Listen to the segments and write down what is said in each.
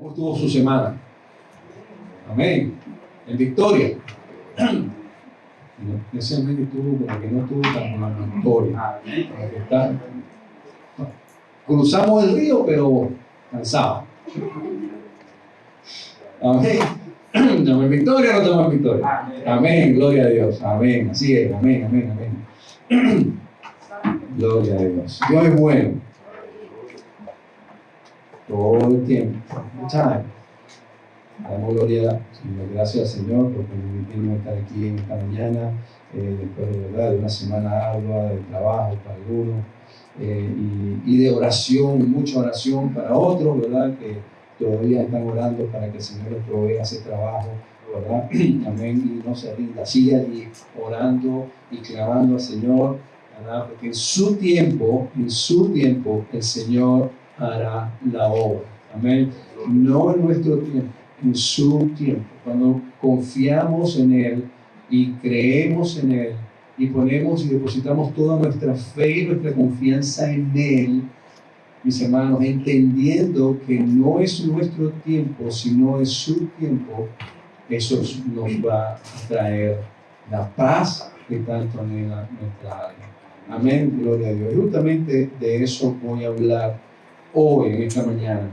¿Cómo estuvo su semana? Amén. En victoria. Ese amén estuvo como que no estuvo tan en victoria. Cruzamos el río, pero cansado. Amén. ¿Estamos en victoria o no estamos en victoria? Amén, gloria a Dios. Amén, así es. Amén, amén, amén. Gloria a Dios. Dios es bueno. Todo el tiempo. Damos gloria, gracias al Señor por permitirnos estar aquí en esta mañana, después de verdad de una semana ardua de trabajo para algunos y de oración, mucha oración para otros, ¿verdad? Que todavía están orando para que el Señor les provea ese trabajo, ¿verdad? Amén. Y no se rinda, sigue allí orando y clamando al Señor, ¿verdad? Porque en su tiempo, el Señor hará la obra. Amén. No en nuestro tiempo, en su tiempo. Cuando confiamos en Él y creemos en Él y ponemos y depositamos toda nuestra fe y nuestra confianza en Él, mis hermanos, entendiendo que no es nuestro tiempo, sino es su tiempo, eso nos va a traer la paz que tanto anhela nuestra alma. Amén, gloria a Dios. Y justamente de eso voy a hablar hoy, en esta mañana,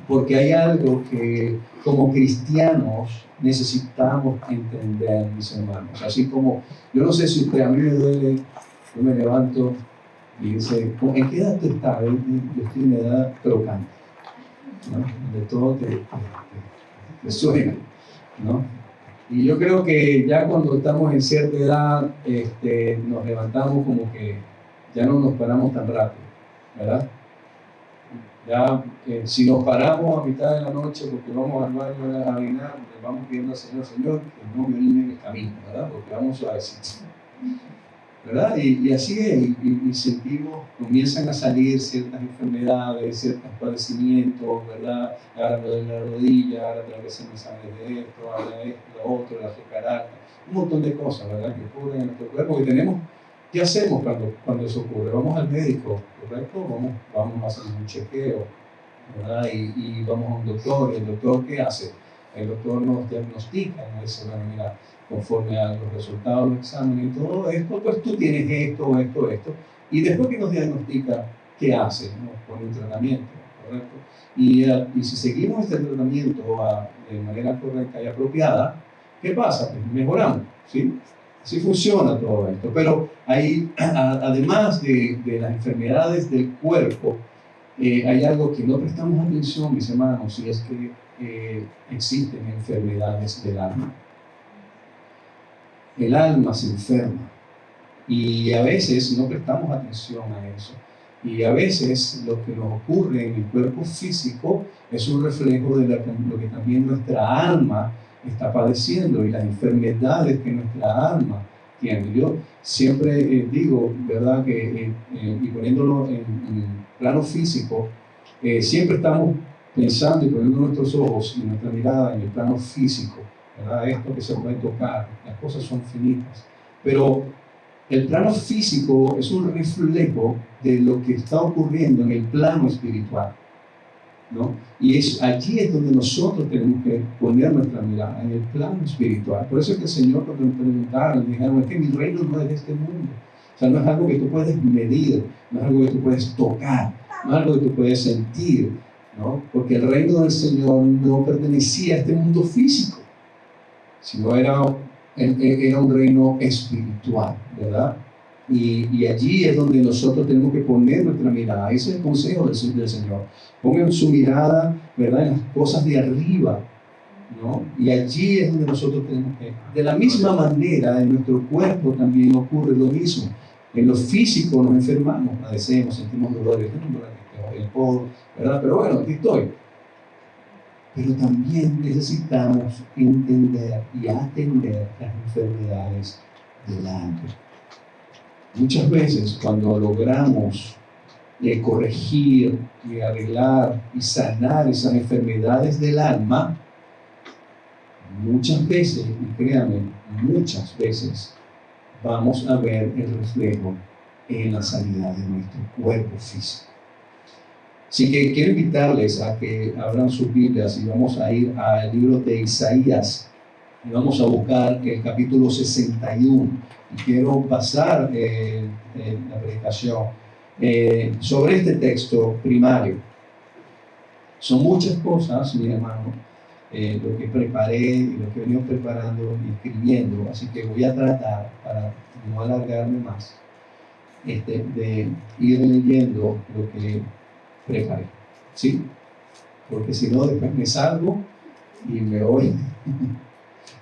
porque hay algo que como cristianos necesitamos entender, mis hermanos. Así como, yo no sé si usted, a mí me duele, yo me levanto y dice, ¿en qué edad tú estás? Yo estoy en edad crocante, ¿no? De todo te suena, ¿no? Y yo creo que ya cuando estamos en cierta edad, nos levantamos como que ya no nos paramos tan rápido, ¿verdad? Ya, si nos paramos a mitad de la noche porque vamos al baño a orinar, le vamos pidiendo al Señor, que no me orine en el camino, ¿verdad? Porque vamos suavecito, ¿verdad? Y así es, y sentimos, comienzan a salir ciertas enfermedades, ciertos padecimientos, ¿verdad? Ahora me duele la rodilla, ahora tengo que hacerme sangre de esto, ahora esto, lo otro, la azúcar alta, un montón de cosas, ¿verdad? Que ocurren en nuestro cuerpo y tenemos. ¿Qué hacemos cuando eso ocurre? Vamos al médico, ¿correcto? Vamos a hacer un chequeo, ¿verdad? Y vamos a un doctor, y el doctor, ¿qué hace? El doctor nos diagnostica, nos dice, bueno, mira, conforme a los resultados de los exámenes y todo esto, pues tú tienes esto, y después que nos diagnostica, ¿qué hace? Nos pone un tratamiento, ¿correcto? Y si seguimos este tratamiento de manera correcta y apropiada, ¿qué pasa? Pues mejoramos, ¿sí? Así funciona todo esto, pero hay, además de las enfermedades del cuerpo, hay algo que no prestamos atención, mis hermanos, y es que existen enfermedades del alma. El alma se enferma y a veces no prestamos atención a eso. Y a veces lo que nos ocurre en el cuerpo físico es un reflejo de lo que también nuestra alma está padeciendo y las enfermedades que nuestra alma tiene. Yo siempre digo, ¿verdad? Que y poniéndolo en plano físico, siempre estamos pensando y poniendo nuestros ojos y nuestra mirada en el plano físico, ¿verdad? Esto que se puede tocar, las cosas son finitas. Pero el plano físico es un reflejo de lo que está ocurriendo en el plano espiritual, ¿no? Y allí es donde nosotros tenemos que poner nuestra mirada, en el plano espiritual. Por eso es que el Señor, cuando nos preguntaron, dijeron, es que mi reino no es de este mundo. O sea, no es algo que tú puedes medir, no es algo que tú puedes tocar, no es algo que tú puedes sentir, ¿no? Porque el reino del Señor no pertenecía a este mundo físico, sino era un reino espiritual, ¿verdad? Y allí es donde nosotros tenemos que poner nuestra mirada. Ese es el consejo del Señor. Pongan su mirada, ¿verdad?, en las cosas de arriba, ¿no? Y allí es donde nosotros tenemos que. De la misma manera, en nuestro cuerpo también ocurre lo mismo. En lo físico nos enfermamos, padecemos, sentimos dolores, el codo, ¿verdad? Pero bueno, aquí estoy. Pero también necesitamos entender y atender las enfermedades del alma. Muchas veces cuando logramos corregir y arreglar y sanar esas enfermedades del alma, muchas veces, y créanme, muchas veces vamos a ver el reflejo en la sanidad de nuestro cuerpo físico. Así que quiero invitarles a que abran sus Biblias y vamos a ir al libro de Isaías y vamos a buscar el capítulo 61. Y quiero pasar la predicación sobre este texto primario. Son muchas cosas, mi hermano, lo que preparé y lo que he venido preparando y escribiendo, así que voy a tratar, para no alargarme más, de ir leyendo lo que preparé, ¿sí? Porque si no, después me salgo y me voy,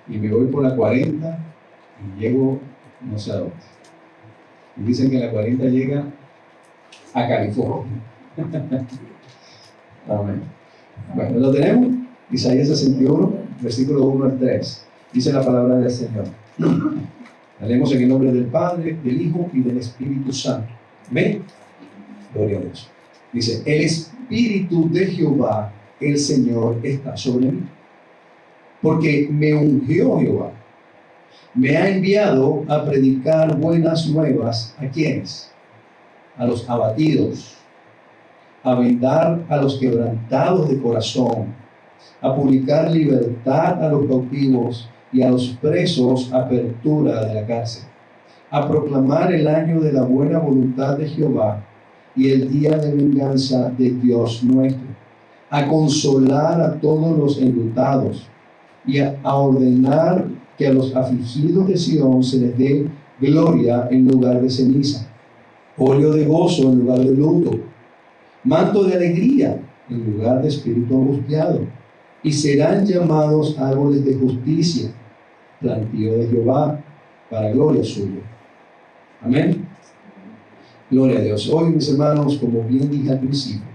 y me voy por la 40 y llego no sé a dónde. Y dicen que la 40 llega a California. Amén. Bueno, lo tenemos. Isaías 61, versículo 1 al 3. Dice la palabra del Señor. La leemos en el nombre del Padre, del Hijo y del Espíritu Santo. Amén. Gloria a Dios. Dice, el Espíritu de Jehová, el Señor, está sobre mí. Porque me ungió Jehová. Me ha enviado a predicar buenas nuevas. ¿A quiénes? A los abatidos, a vendar a los quebrantados de corazón, a publicar libertad a los cautivos y a los presos apertura de la cárcel, a proclamar el año de la buena voluntad de Jehová y el día de venganza de Dios nuestro, a consolar a todos los enlutados y a ordenar que a los afligidos de Sión se les dé gloria en lugar de ceniza, óleo de gozo en lugar de luto, manto de alegría en lugar de espíritu angustiado, y serán llamados árboles de justicia, plantío de Jehová, para gloria suya. Amén. Gloria a Dios. Hoy, mis hermanos, como bien dije al principio,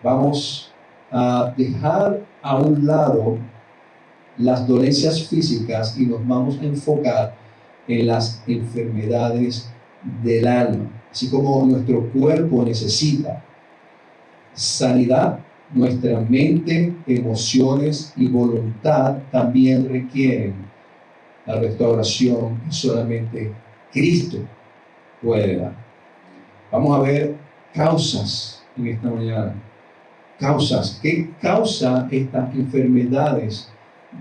vamos a dejar a un lado las dolencias físicas y nos vamos a enfocar en las enfermedades del alma. Así como nuestro cuerpo necesita sanidad, nuestra mente, emociones y voluntad también requieren la restauración que solamente Cristo puede dar. Vamos a ver causas en esta mañana. Causas. ¿Qué causa estas enfermedades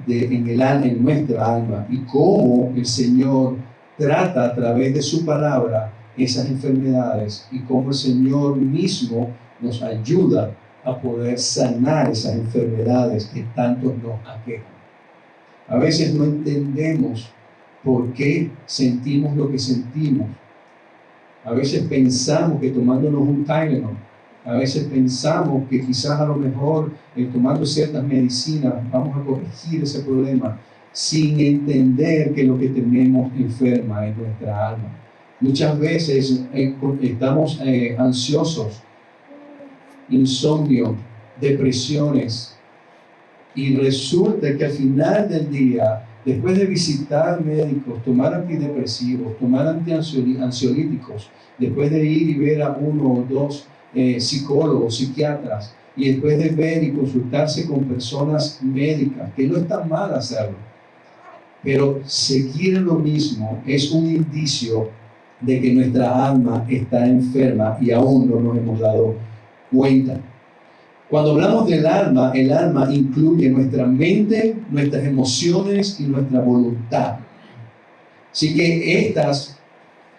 en nuestra alma? Y cómo el Señor trata a través de su palabra esas enfermedades y cómo el Señor mismo nos ayuda a poder sanar esas enfermedades que tanto nos aquejan. A veces no entendemos por qué sentimos lo que sentimos. A veces pensamos que tomándonos un Tylenol, a veces pensamos que quizás a lo mejor tomando ciertas medicinas vamos a corregir ese problema, sin entender que lo que tenemos enferma es nuestra alma. Muchas veces estamos ansiosos, insomnio, depresiones, y resulta que al final del día, después de visitar médicos, tomar antidepresivos, tomar ansiolíticos, después de ir y ver a uno o dos psicólogos, psiquiatras, y después de ver y consultarse con personas médicas, que no está mal hacerlo, pero seguir en lo mismo es un indicio de que nuestra alma está enferma y aún no nos hemos dado cuenta. Cuando hablamos del alma, el alma incluye nuestra mente, nuestras emociones y nuestra voluntad. Así que estas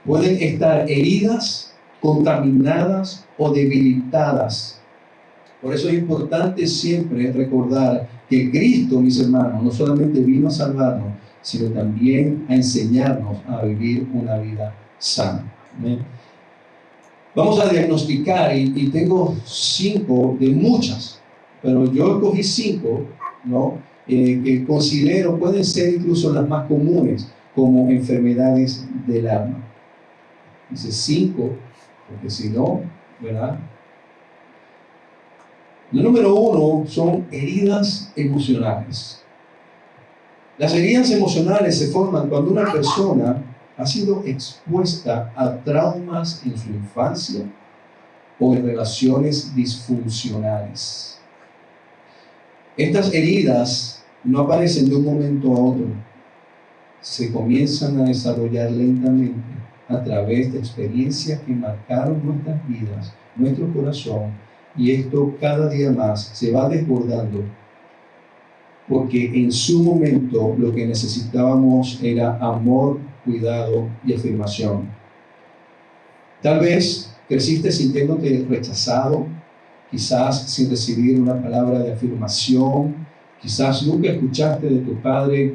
pueden estar heridas, contaminadas o debilitadas. Por eso es importante siempre recordar que Cristo, mis hermanos, no solamente vino a salvarnos, sino también a enseñarnos a vivir una vida sana. ¿Amén? Vamos a diagnosticar, y tengo 5 de muchas, pero yo escogí 5, ¿no? Que considero pueden ser incluso las más comunes como enfermedades del alma. Dice 5, porque si no, ¿verdad? La número 1 son heridas emocionales. Las heridas emocionales se forman cuando una persona ha sido expuesta a traumas en su infancia o en relaciones disfuncionales. Estas heridas no aparecen de un momento a otro. Se comienzan a desarrollar lentamente a través de experiencias que marcaron nuestras vidas, nuestro corazón, Y esto cada día más se va desbordando, porque en su momento lo que necesitábamos era amor, cuidado y afirmación. Tal vez creciste sintiéndote rechazado, quizás sin recibir una palabra de afirmación, quizás nunca escuchaste de tu padre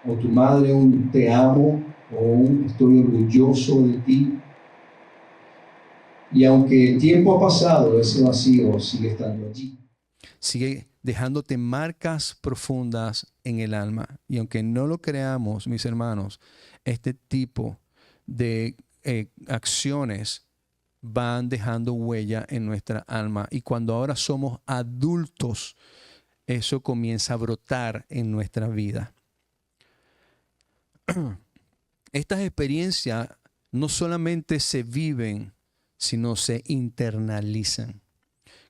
o tu madre un te amo o un estoy orgulloso de ti. Y aunque el tiempo ha pasado, ese vacío sigue estando allí. Sigue dejándote marcas profundas en el alma. Y aunque no lo creamos, mis hermanos, este tipo de acciones van dejando huella en nuestra alma. Y cuando ahora somos adultos, eso comienza a brotar en nuestra vida. Estas experiencias no solamente se viven, sino se internalizan.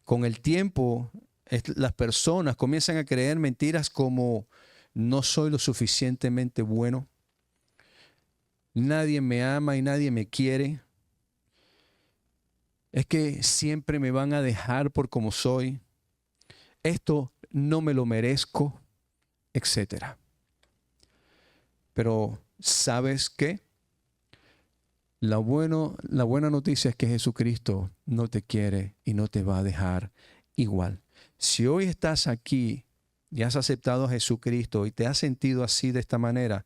Con el tiempo, las personas comienzan a creer mentiras como no soy lo suficientemente bueno, nadie me ama y nadie me quiere, es que siempre me van a dejar por como soy, esto no me lo merezco, etc. Pero ¿sabes qué? La buena noticia es que Jesucristo no te quiere y no te va a dejar igual. Si hoy estás aquí y has aceptado a Jesucristo y te has sentido así de esta manera,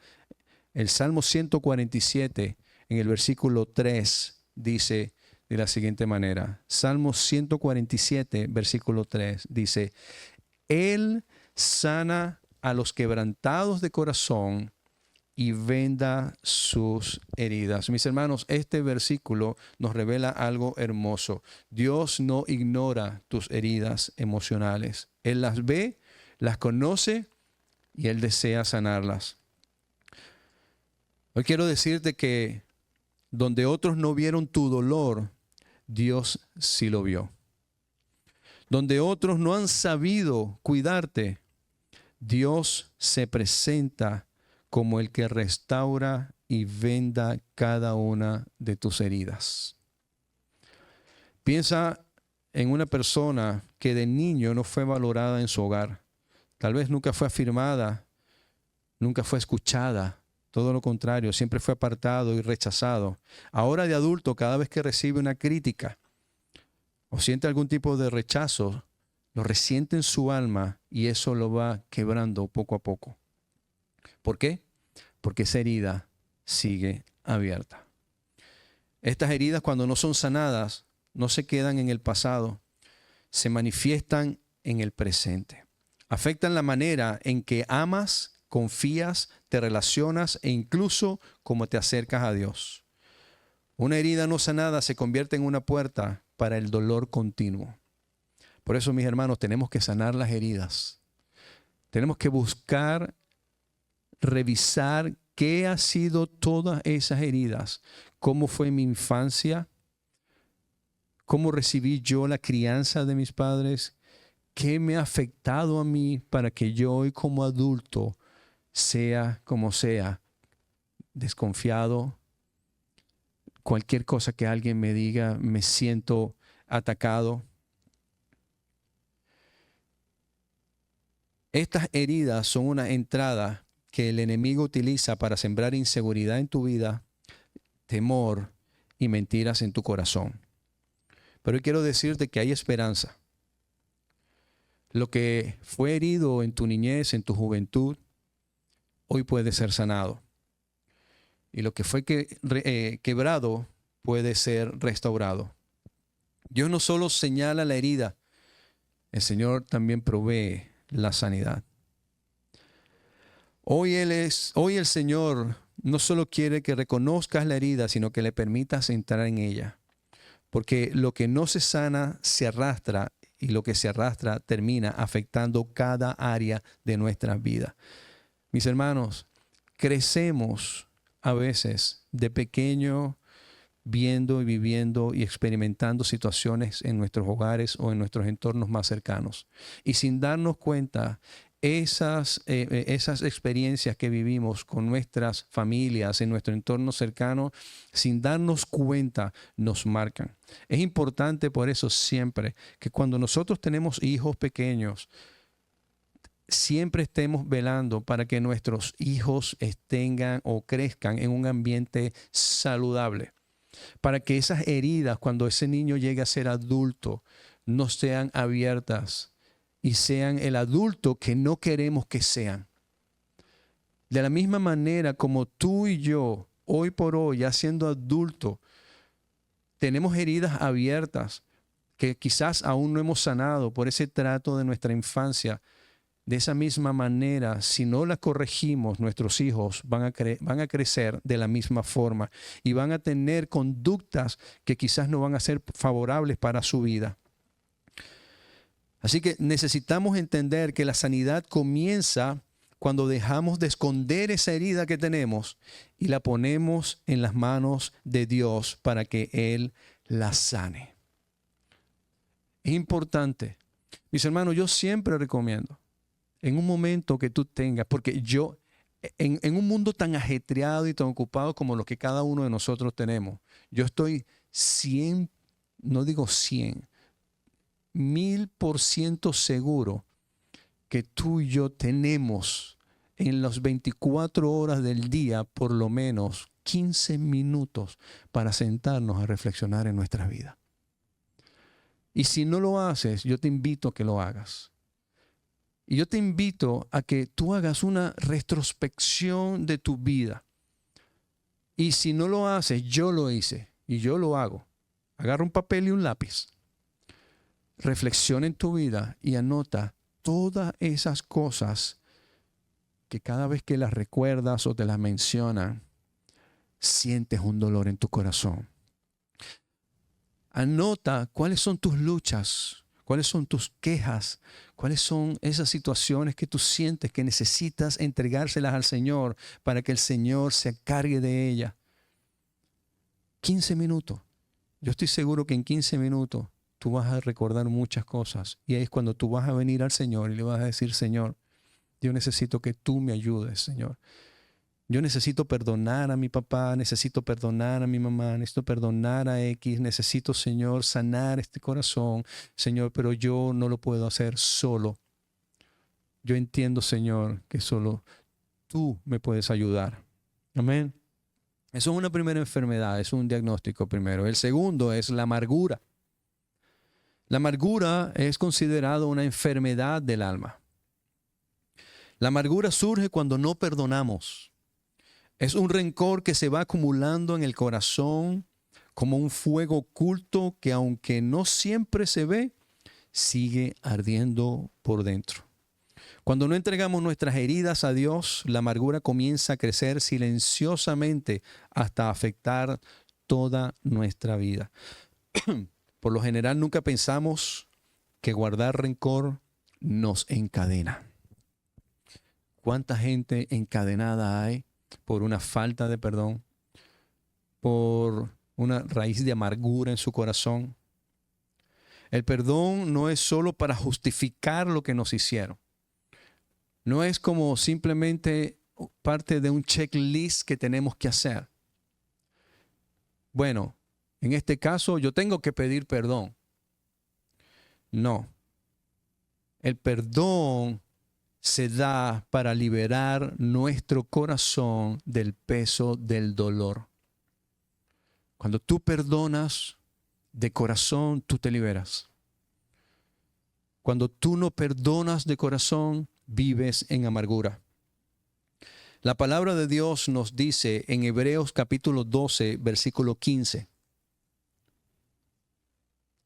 el Salmo 147 en el versículo 3 dice de la siguiente manera. Salmo 147, versículo 3 dice: Él sana a los quebrantados de corazón y venda sus heridas. Mis hermanos, este versículo nos revela algo hermoso. Dios no ignora tus heridas emocionales. Él las ve, las conoce y Él desea sanarlas. Hoy quiero decirte que donde otros no vieron tu dolor, Dios sí lo vio. Donde otros no han sabido cuidarte, Dios se presenta como el que restaura y venda cada una de tus heridas. Piensa en una persona que de niño no fue valorada en su hogar. Tal vez nunca fue afirmada, nunca fue escuchada. Todo lo contrario, siempre fue apartado y rechazado. Ahora de adulto, cada vez que recibe una crítica o siente algún tipo de rechazo, lo resiente en su alma y eso lo va quebrando poco a poco. ¿Por qué? Porque esa herida sigue abierta. Estas heridas, cuando no son sanadas, no se quedan en el pasado, se manifiestan en el presente. Afectan la manera en que amas, confías, te relacionas e incluso cómo te acercas a Dios. Una herida no sanada se convierte en una puerta para el dolor continuo. Por eso, mis hermanos, tenemos que sanar las heridas. Tenemos que buscar, revisar qué ha sido todas esas heridas, cómo fue mi infancia, cómo recibí yo la crianza de mis padres, qué me ha afectado a mí para que yo hoy como adulto sea como sea, desconfiado, cualquier cosa que alguien me diga, me siento atacado. Estas heridas son una entrada que el enemigo utiliza para sembrar inseguridad en tu vida, temor y mentiras en tu corazón. Pero hoy quiero decirte que hay esperanza. Lo que fue herido en tu niñez, en tu juventud, hoy puede ser sanado. Y lo que fue quebrado puede ser restaurado. Dios no solo señala la herida, el Señor también provee la sanidad. Hoy el Señor no solo quiere que reconozcas la herida, sino que le permitas entrar en ella. Porque lo que no se sana se arrastra y lo que se arrastra termina afectando cada área de nuestra vida. Mis hermanos, crecemos a veces de pequeño viendo y viviendo y experimentando situaciones en nuestros hogares o en nuestros entornos más cercanos. Y sin darnos cuenta, esas experiencias que vivimos con nuestras familias, en nuestro entorno cercano, sin darnos cuenta, nos marcan. Es importante por eso siempre que cuando nosotros tenemos hijos pequeños, siempre estemos velando para que nuestros hijos tengan o crezcan en un ambiente saludable, para que esas heridas, cuando ese niño llegue a ser adulto, no sean abiertas y sean el adulto que no queremos que sean. De la misma manera como tú y yo, hoy por hoy, ya siendo adultos, tenemos heridas abiertas que quizás aún no hemos sanado por ese trato de nuestra infancia. De esa misma manera, si no las corregimos, nuestros hijos van a crecer de la misma forma y van a tener conductas que quizás no van a ser favorables para su vida. Así que necesitamos entender que la sanidad comienza cuando dejamos de esconder esa herida que tenemos y la ponemos en las manos de Dios para que Él la sane. Es importante. Mis hermanos, yo siempre recomiendo, en un momento que tú tengas, porque yo, en un mundo tan ajetreado y tan ocupado como lo que cada uno de nosotros tenemos, yo estoy 100, no digo 100, 1000% seguro que tú y yo tenemos en las 24 horas del día por lo menos 15 minutos para sentarnos a reflexionar en nuestra vida. Y si no lo haces, yo te invito a que lo hagas. Y yo te invito a que tú hagas una retrospección de tu vida. Y si no lo haces, yo lo hice y yo lo hago. Agarra un papel y un lápiz. Reflexiona en tu vida y anota todas esas cosas que cada vez que las recuerdas o te las mencionan, sientes un dolor en tu corazón. Anota cuáles son tus luchas, cuáles son tus quejas, cuáles son esas situaciones que tú sientes que necesitas entregárselas al Señor para que el Señor se encargue de ellas. 15 minutos. Yo estoy seguro que en 15 minutos tú vas a recordar muchas cosas. Y ahí es cuando tú vas a venir al Señor y le vas a decir, Señor, yo necesito que tú me ayudes, Señor. Yo necesito perdonar a mi papá, necesito perdonar a mi mamá, necesito perdonar a X, necesito, Señor, sanar este corazón, Señor, pero yo no lo puedo hacer solo. Yo entiendo, Señor, que solo tú me puedes ayudar. Amén. Eso es una primera enfermedad, es un diagnóstico primero. El segundo es la amargura. La amargura es considerada una enfermedad del alma. La amargura surge cuando no perdonamos. Es un rencor que se va acumulando en el corazón como un fuego oculto que, aunque no siempre se ve, sigue ardiendo por dentro. Cuando no entregamos nuestras heridas a Dios, la amargura comienza a crecer silenciosamente hasta afectar toda nuestra vida. Por lo general, nunca pensamos que guardar rencor nos encadena. ¿Cuánta gente encadenada hay por una falta de perdón, por una raíz de amargura en su corazón? El perdón no es solo para justificar lo que nos hicieron. No es como simplemente parte de un checklist que tenemos que hacer. Bueno, en este caso yo tengo que pedir perdón. No. El perdón se da para liberar nuestro corazón del peso del dolor. Cuando tú perdonas de corazón, tú te liberas. Cuando tú no perdonas de corazón, vives en amargura. La palabra de Dios nos dice en Hebreos capítulo 12, versículo 15.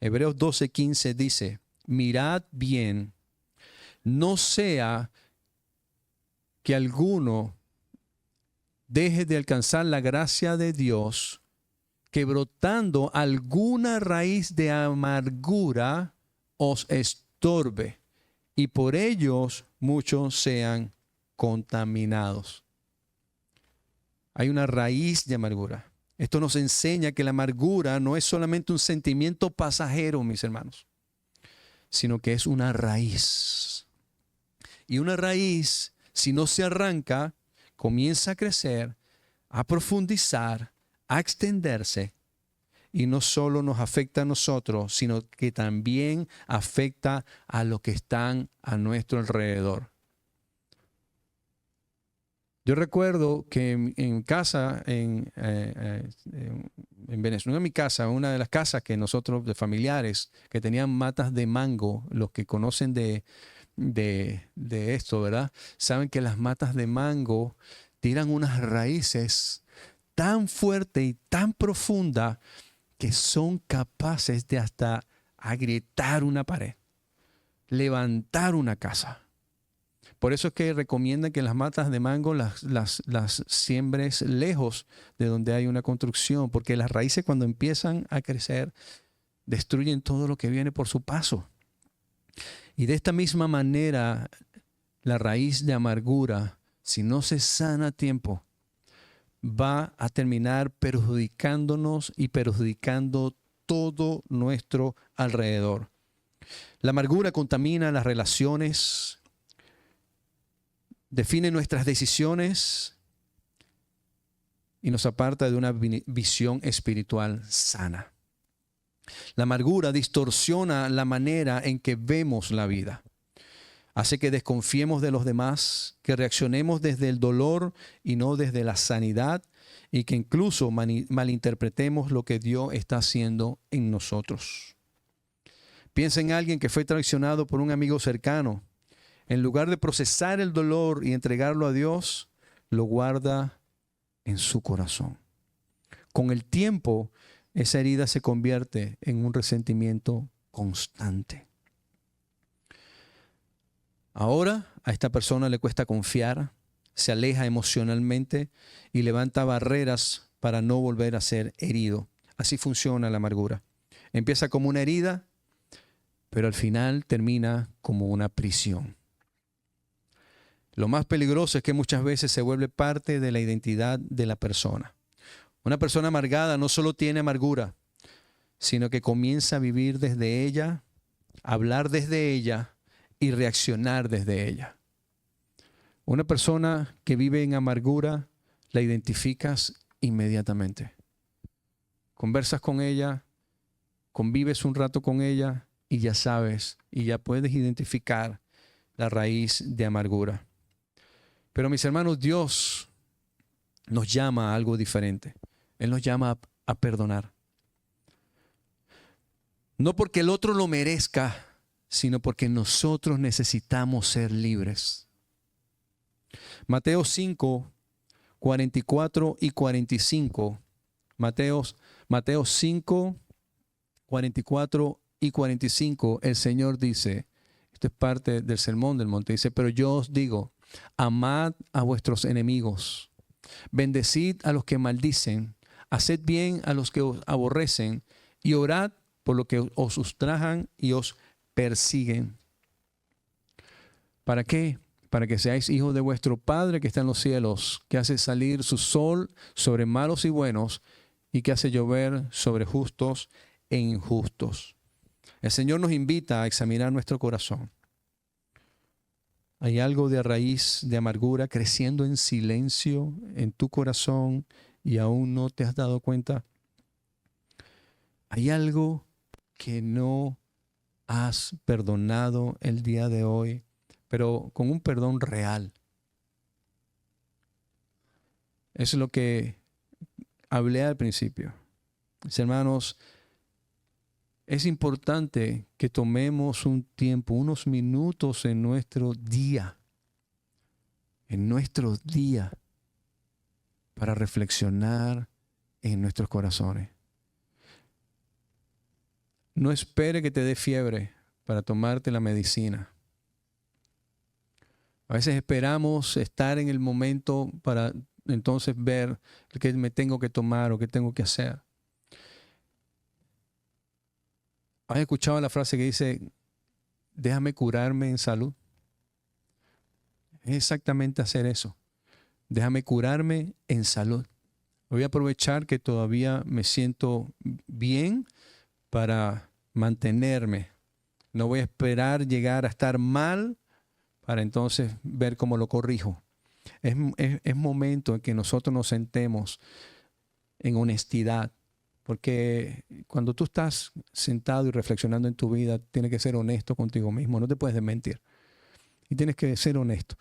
Hebreos 12, 15 dice, mirad bien, no sea que alguno deje de alcanzar la gracia de Dios, que brotando alguna raíz de amargura os estorbe, y por ellos muchos sean contaminados. Hay una raíz de amargura. Esto nos enseña que la amargura no es solamente un sentimiento pasajero, mis hermanos, sino que es una raíz. Y una raíz, si no se arranca, comienza a crecer, a profundizar, a extenderse. Y no solo nos afecta a nosotros, sino que también afecta a los que están a nuestro alrededor. Yo recuerdo que en casa, en Venezuela, en mi casa, una de las casas que nosotros, de familiares, que tenían matas de mango, los que conocen de esto, ¿verdad? Saben que las matas de mango tiran unas raíces tan fuertes y tan profundas que son capaces de hasta agrietar una pared, levantar una casa. Por eso es que recomiendan que las matas de mango las siembres lejos de donde hay una construcción, porque las raíces cuando empiezan a crecer destruyen todo lo que viene por su paso. Y de esta misma manera, la raíz de amargura, si no se sana a tiempo, va a terminar perjudicándonos y perjudicando todo nuestro alrededor. La amargura contamina las relaciones, define nuestras decisiones y nos aparta de una visión espiritual sana. La amargura distorsiona la manera en que vemos la vida. Hace que desconfiemos de los demás, que reaccionemos desde el dolor y no desde la sanidad, y que incluso malinterpretemos lo que Dios está haciendo en nosotros. Piensa en alguien que fue traicionado por un amigo cercano. En lugar de procesar el dolor y entregarlo a Dios, lo guarda en su corazón. Con el tiempo, esa herida se convierte en un resentimiento constante. Ahora a esta persona le cuesta confiar, se aleja emocionalmente y levanta barreras para no volver a ser herido. Así funciona la amargura. Empieza como una herida, pero al final termina como una prisión. Lo más peligroso es que muchas veces se vuelve parte de la identidad de la persona. Una persona amargada no solo tiene amargura, sino que comienza a vivir desde ella, a hablar desde ella y reaccionar desde ella. Una persona que vive en amargura, la identificas inmediatamente. Conversas con ella, convives un rato con ella y ya sabes, y ya puedes identificar la raíz de amargura. Pero mis hermanos, Dios nos llama a algo diferente. Él nos llama a perdonar. No porque el otro lo merezca, sino porque nosotros necesitamos ser libres. Mateo 5, 44 y 45. Mateo 5, 44 y 45. El Señor dice, esto es parte del Sermón del Monte, dice, pero yo os digo, amad a vuestros enemigos, bendecid a los que maldicen, haced bien a los que os aborrecen y orad por los que os ultrajan y os persiguen. ¿Para qué? Para que seáis hijos de vuestro Padre que está en los cielos, que hace salir su sol sobre malos y buenos y que hace llover sobre justos e injustos. El Señor nos invita a examinar nuestro corazón. ¿Hay algo de raíz de amargura creciendo en silencio en tu corazón y aún no te has dado cuenta? ¿Hay algo que no has perdonado el día de hoy, pero con un perdón real? Eso es lo que hablé al principio. Mis hermanos, es importante que tomemos un tiempo, unos minutos en nuestro día, para reflexionar en nuestros corazones. No espere que te dé fiebre para tomarte la medicina. A veces esperamos estar en el momento para entonces ver qué me tengo que tomar o qué tengo que hacer. ¿Has escuchado la frase que dice, déjame curarme en salud? Es exactamente hacer eso. Déjame curarme en salud. Voy a aprovechar que todavía me siento bien para mantenerme. No voy a esperar llegar a estar mal para entonces ver cómo lo corrijo. Es momento en que nosotros nos sentemos en honestidad, porque cuando tú estás sentado y reflexionando en tu vida, tienes que ser honesto contigo mismo, no te puedes desmentir. Y tienes que ser honesto.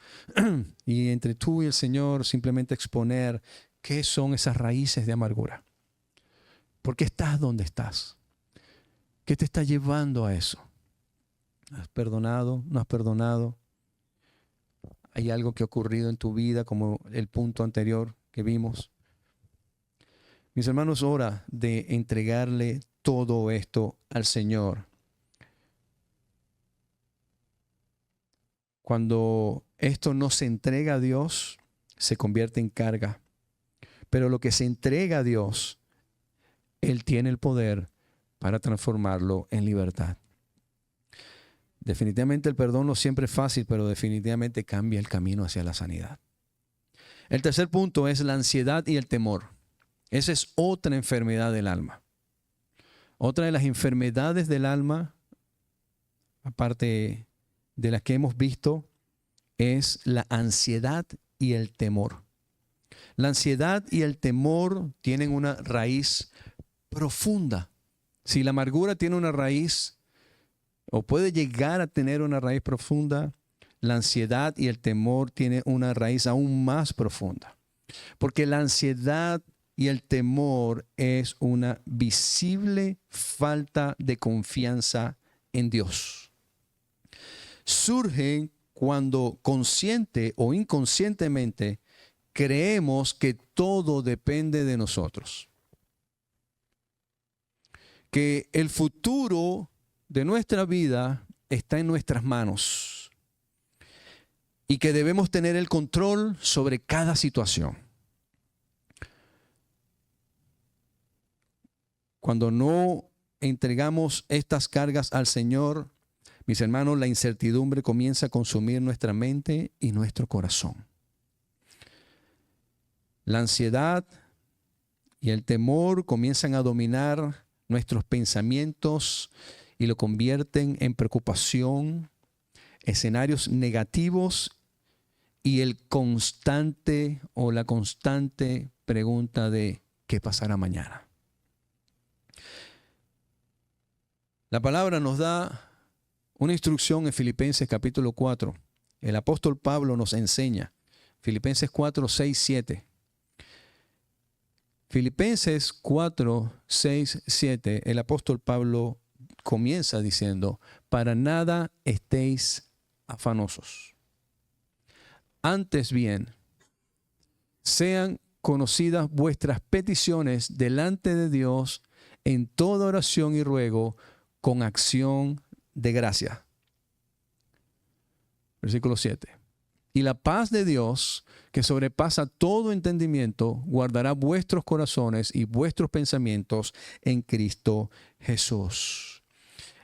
Y entre tú y el Señor simplemente exponer qué son esas raíces de amargura. ¿Por qué estás donde estás? ¿Qué te está llevando a eso? ¿Has perdonado? ¿No has perdonado? ¿Hay algo que ha ocurrido en tu vida como el punto anterior que vimos? Mis hermanos, hora de entregarle todo esto al Señor. Cuando esto no se entrega a Dios, se convierte en carga. Pero lo que se entrega a Dios, Él tiene el poder para transformarlo en libertad. Definitivamente el perdón no siempre es fácil, pero definitivamente cambia el camino hacia la sanidad. El tercer punto es la ansiedad y el temor. Esa es otra enfermedad del alma. Otra de las enfermedades del alma, aparte de las que hemos visto, es la ansiedad y el temor. La ansiedad y el temor tienen una raíz profunda. Si la amargura tiene una raíz, o puede llegar a tener una raíz profunda, la ansiedad y el temor tienen una raíz aún más profunda. Porque la ansiedad y el temor es una visible falta de confianza en Dios. Surgen cuando consciente o inconscientemente creemos que todo depende de nosotros. Que el futuro de nuestra vida está en nuestras manos y que debemos tener el control sobre cada situación. Cuando no entregamos estas cargas al Señor, mis hermanos, la incertidumbre comienza a consumir nuestra mente y nuestro corazón. La ansiedad y el temor comienzan a dominar nuestros pensamientos y lo convierten en preocupación, escenarios negativos y el constante o la constante pregunta de ¿qué pasará mañana? La palabra nos da una instrucción en Filipenses capítulo 4. El apóstol Pablo nos enseña. Filipenses 4, 6, 7. Filipenses 4, 6, 7. El apóstol Pablo comienza diciendo: para nada estéis afanosos. Antes bien, sean conocidas vuestras peticiones delante de Dios en toda oración y ruego con acción de gracia. Versículo 7. Y la paz de Dios, que sobrepasa todo entendimiento, guardará vuestros corazones y vuestros pensamientos en Cristo Jesús.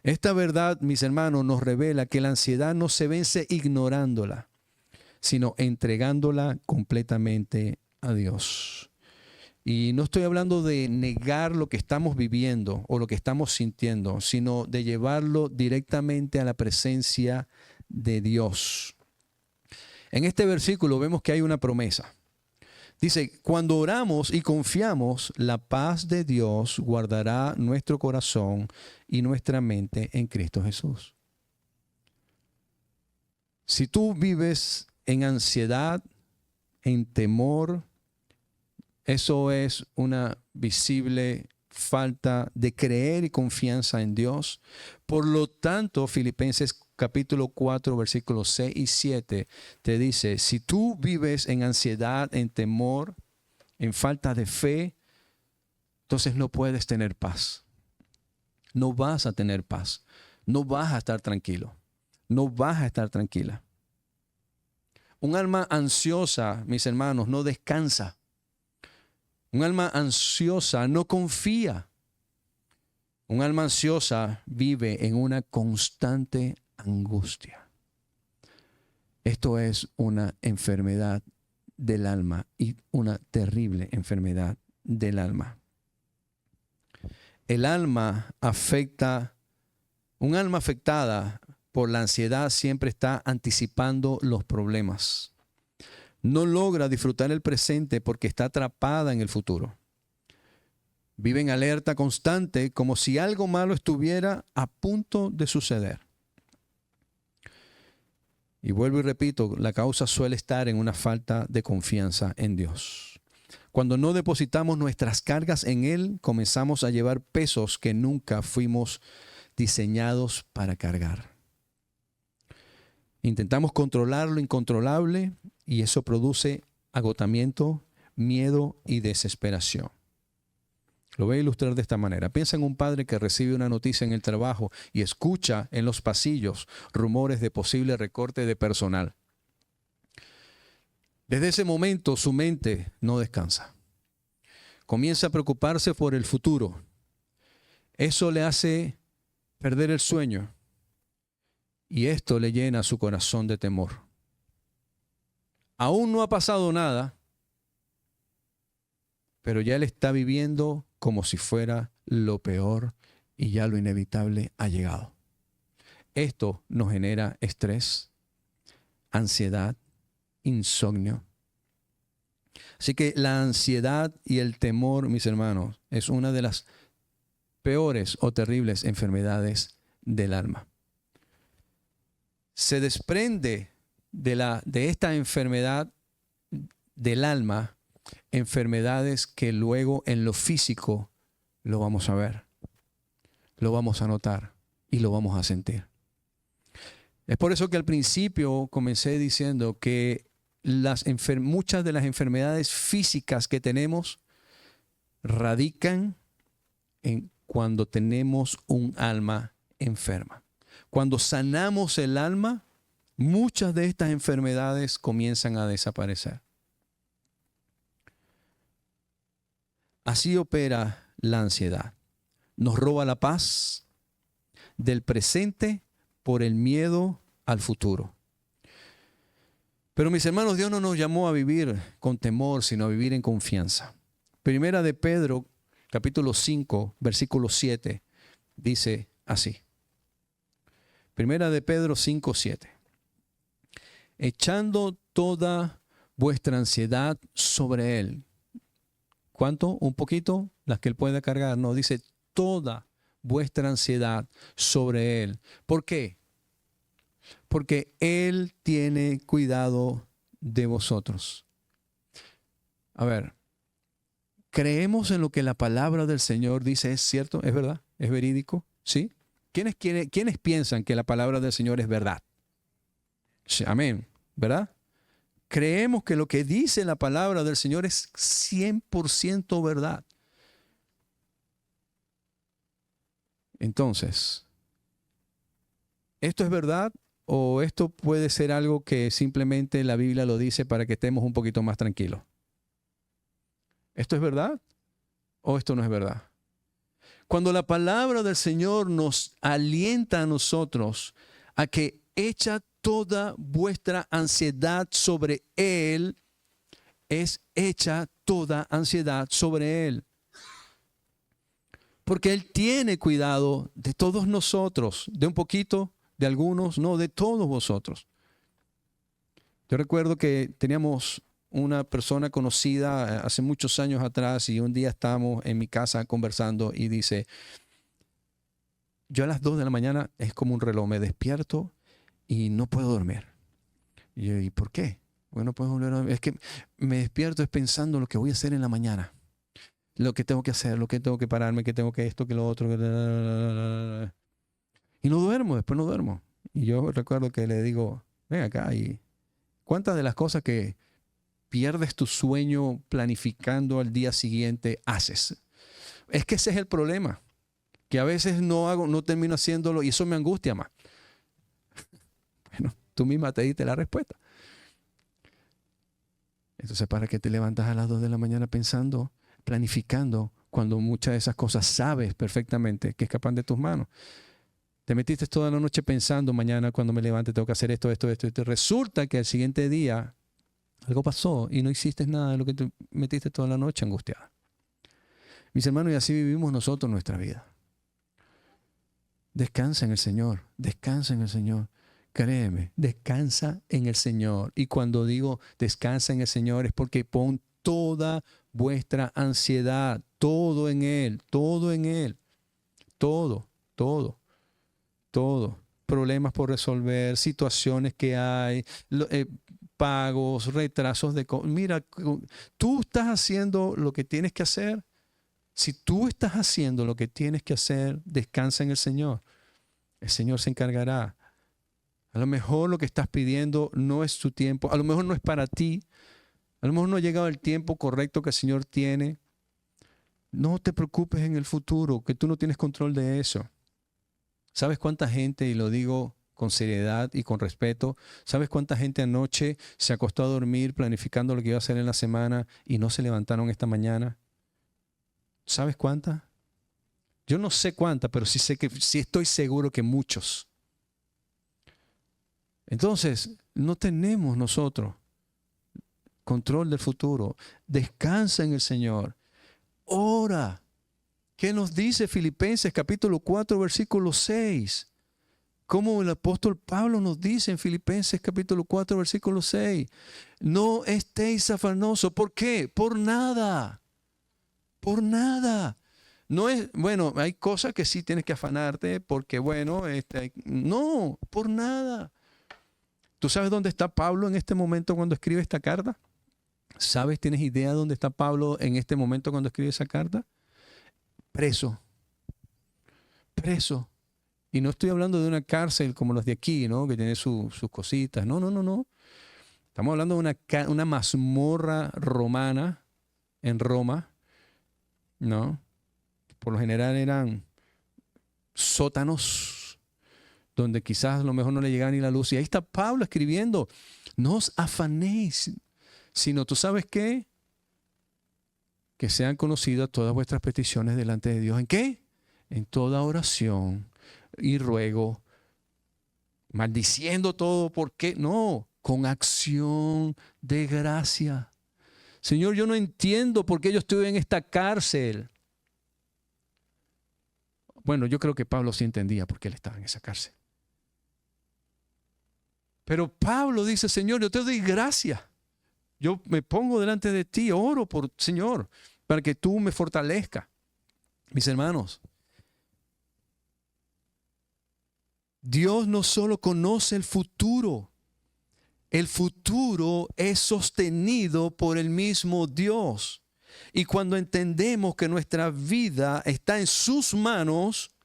Esta verdad, mis hermanos, nos revela que la ansiedad no se vence ignorándola, sino entregándola completamente a Dios. Y no estoy hablando de negar lo que estamos viviendo o lo que estamos sintiendo, sino de llevarlo directamente a la presencia de Dios. En este versículo vemos que hay una promesa. Dice, cuando oramos y confiamos, la paz de Dios guardará nuestro corazón y nuestra mente en Cristo Jesús. Si tú vives en ansiedad, en temor, eso es una visible falta de creer y confianza en Dios. Por lo tanto, Filipenses capítulo 4, versículos 6 y 7 te dice, si tú vives en ansiedad, en temor, en falta de fe, entonces no puedes tener paz. No vas a tener paz. No vas a estar tranquilo. No vas a estar tranquila. Un alma ansiosa, mis hermanos, no descansa. Un alma ansiosa no confía. Un alma ansiosa vive en una constante angustia. Esto es una enfermedad del alma y una terrible enfermedad del alma. Un alma afectada por la ansiedad siempre está anticipando los problemas. No logra disfrutar el presente porque está atrapada en el futuro. Vive en alerta constante como si algo malo estuviera a punto de suceder. Y vuelvo y repito, la causa suele estar en una falta de confianza en Dios. Cuando no depositamos nuestras cargas en Él, comenzamos a llevar pesos que nunca fuimos diseñados para cargar. Intentamos controlar lo incontrolable y eso produce agotamiento, miedo y desesperación. Lo voy a ilustrar de esta manera. Piensa en un padre que recibe una noticia en el trabajo y escucha en los pasillos rumores de posible recorte de personal. Desde ese momento su mente no descansa. Comienza a preocuparse por el futuro. Eso le hace perder el sueño y esto le llena su corazón de temor. Aún no ha pasado nada, pero ya él está viviendo como si fuera lo peor y ya lo inevitable ha llegado. Esto nos genera estrés, ansiedad, insomnio. Así que la ansiedad y el temor, mis hermanos, es una de las peores o terribles enfermedades del alma. Se desprende de esta enfermedad del alma enfermedades que luego en lo físico lo vamos a ver, lo vamos a notar y lo vamos a sentir. Es por eso que al principio comencé diciendo que muchas de las enfermedades físicas que tenemos radican en cuando tenemos un alma enferma. Cuando sanamos el alma, muchas de estas enfermedades comienzan a desaparecer. Así opera la ansiedad. Nos roba la paz del presente por el miedo al futuro. Pero mis hermanos, Dios no nos llamó a vivir con temor, sino a vivir en confianza. Primera de Pedro, capítulo 5, versículo 7, dice así. Primera de Pedro 5, 7. Echando toda vuestra ansiedad sobre Él. ¿Cuánto? Un poquito, las que Él pueda cargar. No, dice toda vuestra ansiedad sobre Él. ¿Por qué? Porque Él tiene cuidado de vosotros. A ver, ¿creemos en lo que la palabra del Señor dice? ¿Es cierto? ¿Es verdad? ¿Es verídico? ¿Sí? ¿Quiénes piensan que la palabra del Señor es verdad? Sí, amén. ¿Verdad? Creemos que lo que dice la palabra del Señor es 100% verdad. Entonces, ¿esto es verdad o esto puede ser algo que simplemente la Biblia lo dice para que estemos un poquito más tranquilos? ¿Esto es verdad o esto no es verdad? Cuando la palabra del Señor nos alienta a nosotros a que echa toda vuestra ansiedad sobre Él, es hecha toda ansiedad sobre Él. Porque Él tiene cuidado de todos nosotros, de un poquito, de algunos, no, de todos vosotros. Yo recuerdo que teníamos una persona conocida hace muchos años atrás y un día estábamos en mi casa conversando y dice, yo a las 2 de la mañana es como un reloj, me despierto y no puedo dormir. Y yo, ¿y por qué? Bueno, no puedo volver a dormir. Es que me despierto es pensando lo que voy a hacer en la mañana. Lo que tengo que hacer, lo que tengo que pararme, que tengo que esto, que lo otro. Y no duermo, después no duermo. Y yo recuerdo que le digo, ven acá, ¿y cuántas de las cosas que pierdes tu sueño planificando al día siguiente haces? Es que ese es el problema, que a veces no termino haciéndolo y eso me angustia más. Bueno, tú misma te diste la respuesta. Entonces, ¿para qué te levantas a las 2 de la mañana pensando, planificando, cuando muchas de esas cosas sabes perfectamente que escapan de tus manos? Te metiste toda la noche pensando, mañana cuando me levante tengo que hacer esto. Y te resulta que al siguiente día algo pasó y no hiciste nada de lo que te metiste toda la noche angustiada. Mis hermanos, y así vivimos nosotros nuestra vida. Descansa en el Señor, descansa en el Señor. Créeme, descansa en el Señor. Y cuando digo descansa en el Señor es porque pon toda vuestra ansiedad, todo en Él, todo en Él, todo, todo, todo. Problemas por resolver, situaciones que hay, pagos, retrasos de... Mira, tú estás haciendo lo que tienes que hacer. Si tú estás haciendo lo que tienes que hacer, descansa en el Señor. El Señor se encargará. A lo mejor lo que estás pidiendo no es tu tiempo, a lo mejor no es para ti, a lo mejor no ha llegado el tiempo correcto que el Señor tiene. No te preocupes en el futuro, que tú no tienes control de eso. ¿Sabes cuánta gente, y lo digo con seriedad y con respeto, sabes cuánta gente anoche se acostó a dormir planificando lo que iba a hacer en la semana y no se levantaron esta mañana? ¿Sabes cuánta? Yo no sé cuánta, pero sí estoy seguro que muchos. Entonces, no tenemos nosotros control del futuro. Descansa en el Señor. Ora. ¿Qué nos dice Filipenses capítulo 4, versículo 6? Como el apóstol Pablo nos dice en Filipenses capítulo 4, versículo 6. No estéis afanosos. ¿Por qué? Por nada. Por nada. No es, bueno, hay cosas que sí tienes que afanarte porque, bueno, no, por nada. ¿Tú sabes dónde está Pablo en este momento cuando escribe esta carta? ¿Sabes? ¿Tienes idea de dónde está Pablo en este momento cuando escribe esa carta? Preso. Preso. Y no estoy hablando de una cárcel como los de aquí, ¿no? Que tiene sus cositas. No, no, no, no. Estamos hablando de una mazmorra romana en Roma, ¿no? Por lo general eran sótanos donde quizás a lo mejor no le llegaba ni la luz. Y ahí está Pablo escribiendo, no os afanéis, sino tú sabes qué, que sean conocidas todas vuestras peticiones delante de Dios. ¿En qué? En toda oración y ruego, maldiciendo todo. ¿Por qué? No, con acción de gracia. Señor, yo no entiendo por qué yo estoy en esta cárcel. Bueno, yo creo que Pablo sí entendía por qué él estaba en esa cárcel. Pero Pablo dice, Señor, yo te doy gracias. Yo me pongo delante de ti, oro por Señor, para que tú me fortalezcas. Mis hermanos, Dios no solo conoce el futuro es sostenido por el mismo Dios. Y cuando entendemos que nuestra vida está en sus manos,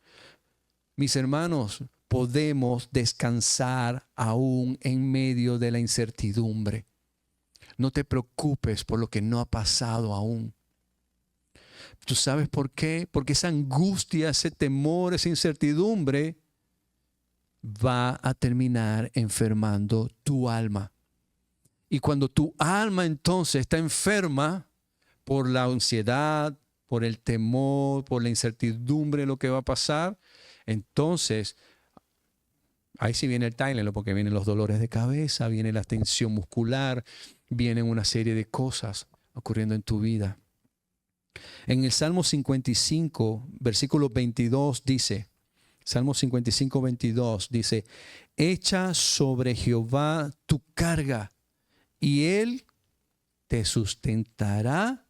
mis hermanos, podemos descansar aún en medio de la incertidumbre. No te preocupes por lo que no ha pasado aún. ¿Tú sabes por qué? Porque esa angustia, ese temor, esa incertidumbre va a terminar enfermando tu alma. Y cuando tu alma entonces está enferma por la ansiedad, por el temor, por la incertidumbre de lo que va a pasar, entonces ahí sí viene el Tylenol, porque vienen los dolores de cabeza, viene la tensión muscular, vienen una serie de cosas ocurriendo en tu vida. En el Salmo 55, versículo 22 dice, Salmo 55, 22 dice, echa sobre Jehová tu carga y Él te sustentará.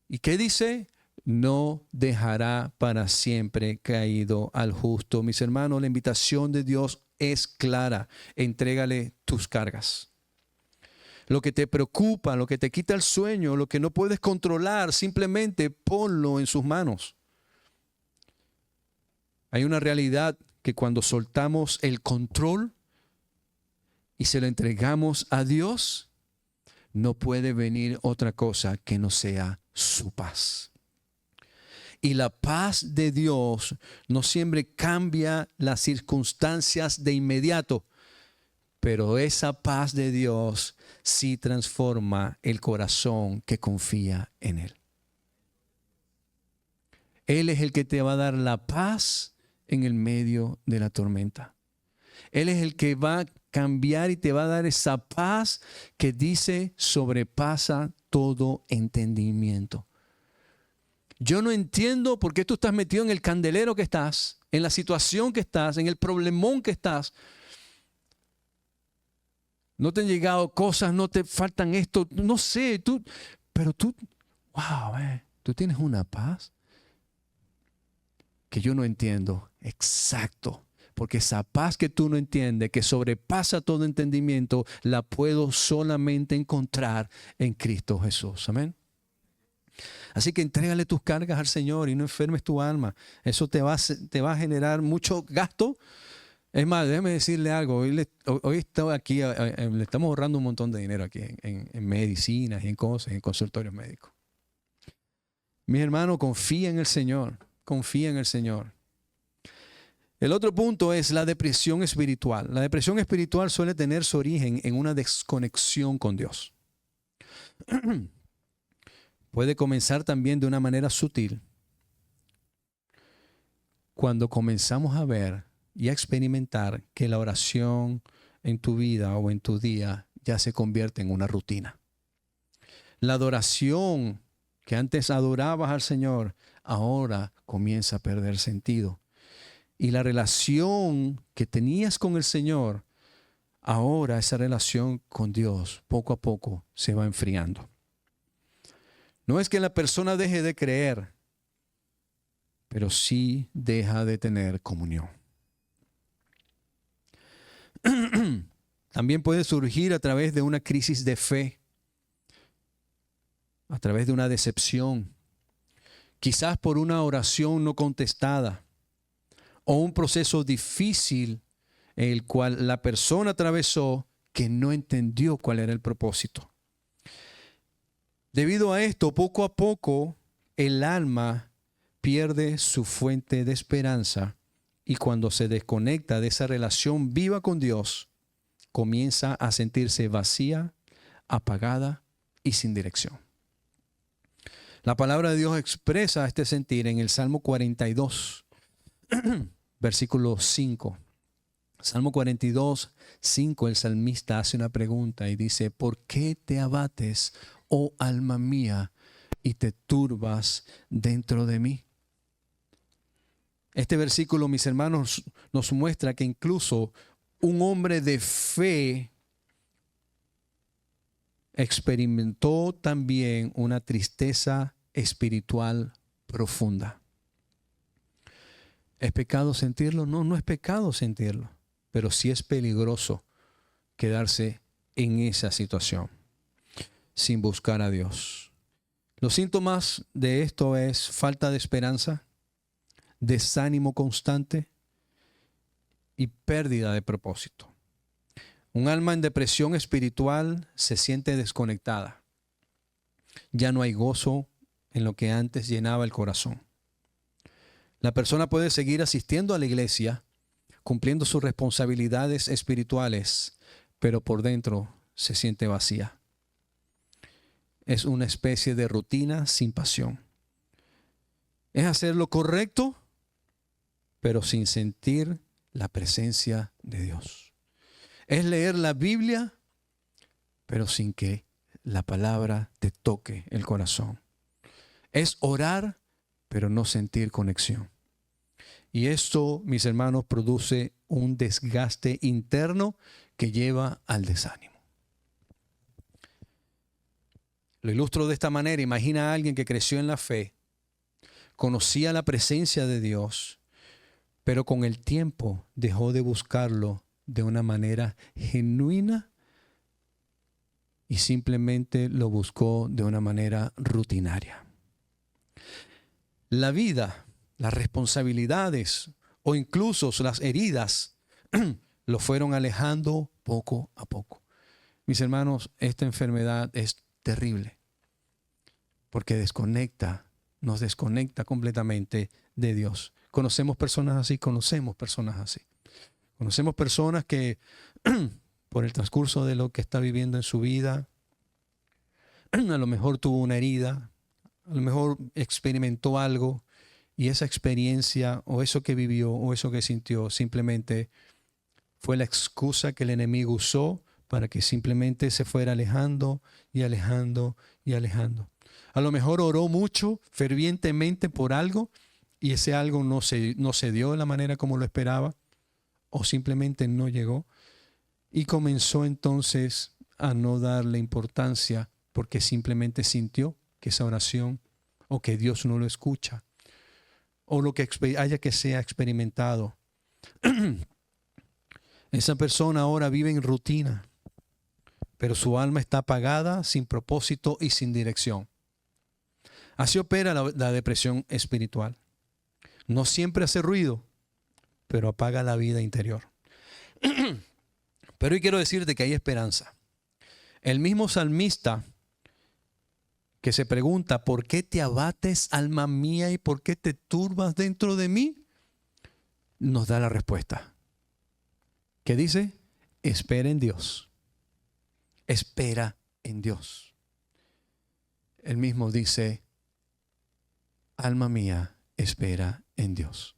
¿Y qué dice? No dejará para siempre caído al justo. Mis hermanos, la invitación de Dios es clara. Entrégale tus cargas. Lo que te preocupa, lo que te quita el sueño, lo que no puedes controlar, simplemente ponlo en sus manos. Hay una realidad que cuando soltamos el control y se lo entregamos a Dios, no puede venir otra cosa que no sea su paz. Y la paz de Dios no siempre cambia las circunstancias de inmediato, pero esa paz de Dios sí transforma el corazón que confía en Él. Él es el que te va a dar la paz en el medio de la tormenta. Él es el que va a cambiar y te va a dar esa paz que dice sobrepasa todo entendimiento. Yo no entiendo por qué tú estás metido en el candelero que estás. en la situación que estás, en el problemón que estás. No te han llegado cosas, no te faltan esto, no sé, pero tú, wow, tú tienes una paz que yo no entiendo. Exacto. Porque esa paz que tú no entiendes, que sobrepasa todo entendimiento, la puedo solamente encontrar en Cristo Jesús. Amén. Así que entrégale tus cargas al Señor y no enfermes tu alma. Eso te va a generar mucho gasto. Es más, déjeme decirle algo. Hoy estoy aquí, le estamos ahorrando un montón de dinero aquí en medicinas y en cosas, en consultorios médicos. Mis hermanos, confía en el Señor. Confía en el Señor. El otro punto es la depresión espiritual. La depresión espiritual suele tener su origen en una desconexión con Dios. Puede comenzar también de una manera sutil. Cuando comenzamos a ver y a experimentar que la oración en tu vida o en tu día ya se convierte en una rutina. La adoración que antes adorabas al Señor, ahora comienza a perder sentido. Y la relación que tenías con el Señor, ahora esa relación con Dios poco a poco se va enfriando. No es que la persona deje de creer, pero sí deja de tener comunión. También puede surgir a través de una crisis de fe, a través de una decepción, quizás por una oración no contestada o un proceso difícil en el cual la persona atravesó que no entendió cuál era el propósito. Debido a esto, poco a poco, el alma pierde su fuente de esperanza y cuando se desconecta de esa relación viva con Dios, comienza a sentirse vacía, apagada y sin dirección. La palabra de Dios expresa este sentir en el Salmo 42, versículo 5. Salmo 42, 5, el salmista hace una pregunta y dice: ¿por qué te abates, oh alma mía, y te turbas dentro de mí? Este versículo, mis hermanos, nos muestra que incluso un hombre de fe experimentó también una tristeza espiritual profunda. ¿Es pecado sentirlo? No, no es pecado sentirlo, pero sí es peligroso quedarse en esa situación sin buscar a Dios. Los síntomas de esto es falta de esperanza, desánimo constante y pérdida de propósito. Un alma en depresión espiritual se siente desconectada. Ya no hay gozo en lo que antes llenaba el corazón. La persona puede seguir asistiendo a la iglesia, cumpliendo sus responsabilidades espirituales, pero por dentro se siente vacía. Es una especie de rutina sin pasión. Es hacer lo correcto, pero sin sentir la presencia de Dios. Es leer la Biblia, pero sin que la palabra te toque el corazón. Es orar, pero no sentir conexión. Y esto, mis hermanos, produce un desgaste interno que lleva al desánimo. Lo ilustro de esta manera. Imagina a alguien que creció en la fe, conocía la presencia de Dios, pero con el tiempo dejó de buscarlo de una manera genuina y simplemente lo buscó de una manera rutinaria. La vida, las responsabilidades o incluso las heridas lo fueron alejando poco a poco. Mis hermanos, esta enfermedad es terrible porque nos desconecta completamente de Dios. Conocemos personas así. Conocemos personas que por el transcurso de lo que está viviendo en su vida, a lo mejor tuvo una herida, a lo mejor experimentó algo y esa experiencia o eso que vivió o eso que sintió simplemente fue la excusa que el enemigo usó para que simplemente se fuera alejando y alejando y alejando. A lo mejor oró mucho, fervientemente por algo y ese algo no se dio de la manera como lo esperaba, o simplemente no llegó, y comenzó entonces a no darle importancia porque simplemente sintió que esa oración o que Dios no lo escucha o lo que haya que sea experimentado. Esa persona ahora vive en rutina, pero su alma está apagada, sin propósito y sin dirección. Así opera la depresión espiritual. No siempre hace ruido, pero apaga la vida interior. Pero hoy quiero decirte que hay esperanza. El mismo salmista que se pregunta, ¿por qué te abates, alma mía, y por qué te turbas dentro de mí? Nos da la respuesta. ¿Qué dice? Espera en Dios. Espera en Dios. Él mismo dice, alma mía, espera en Dios.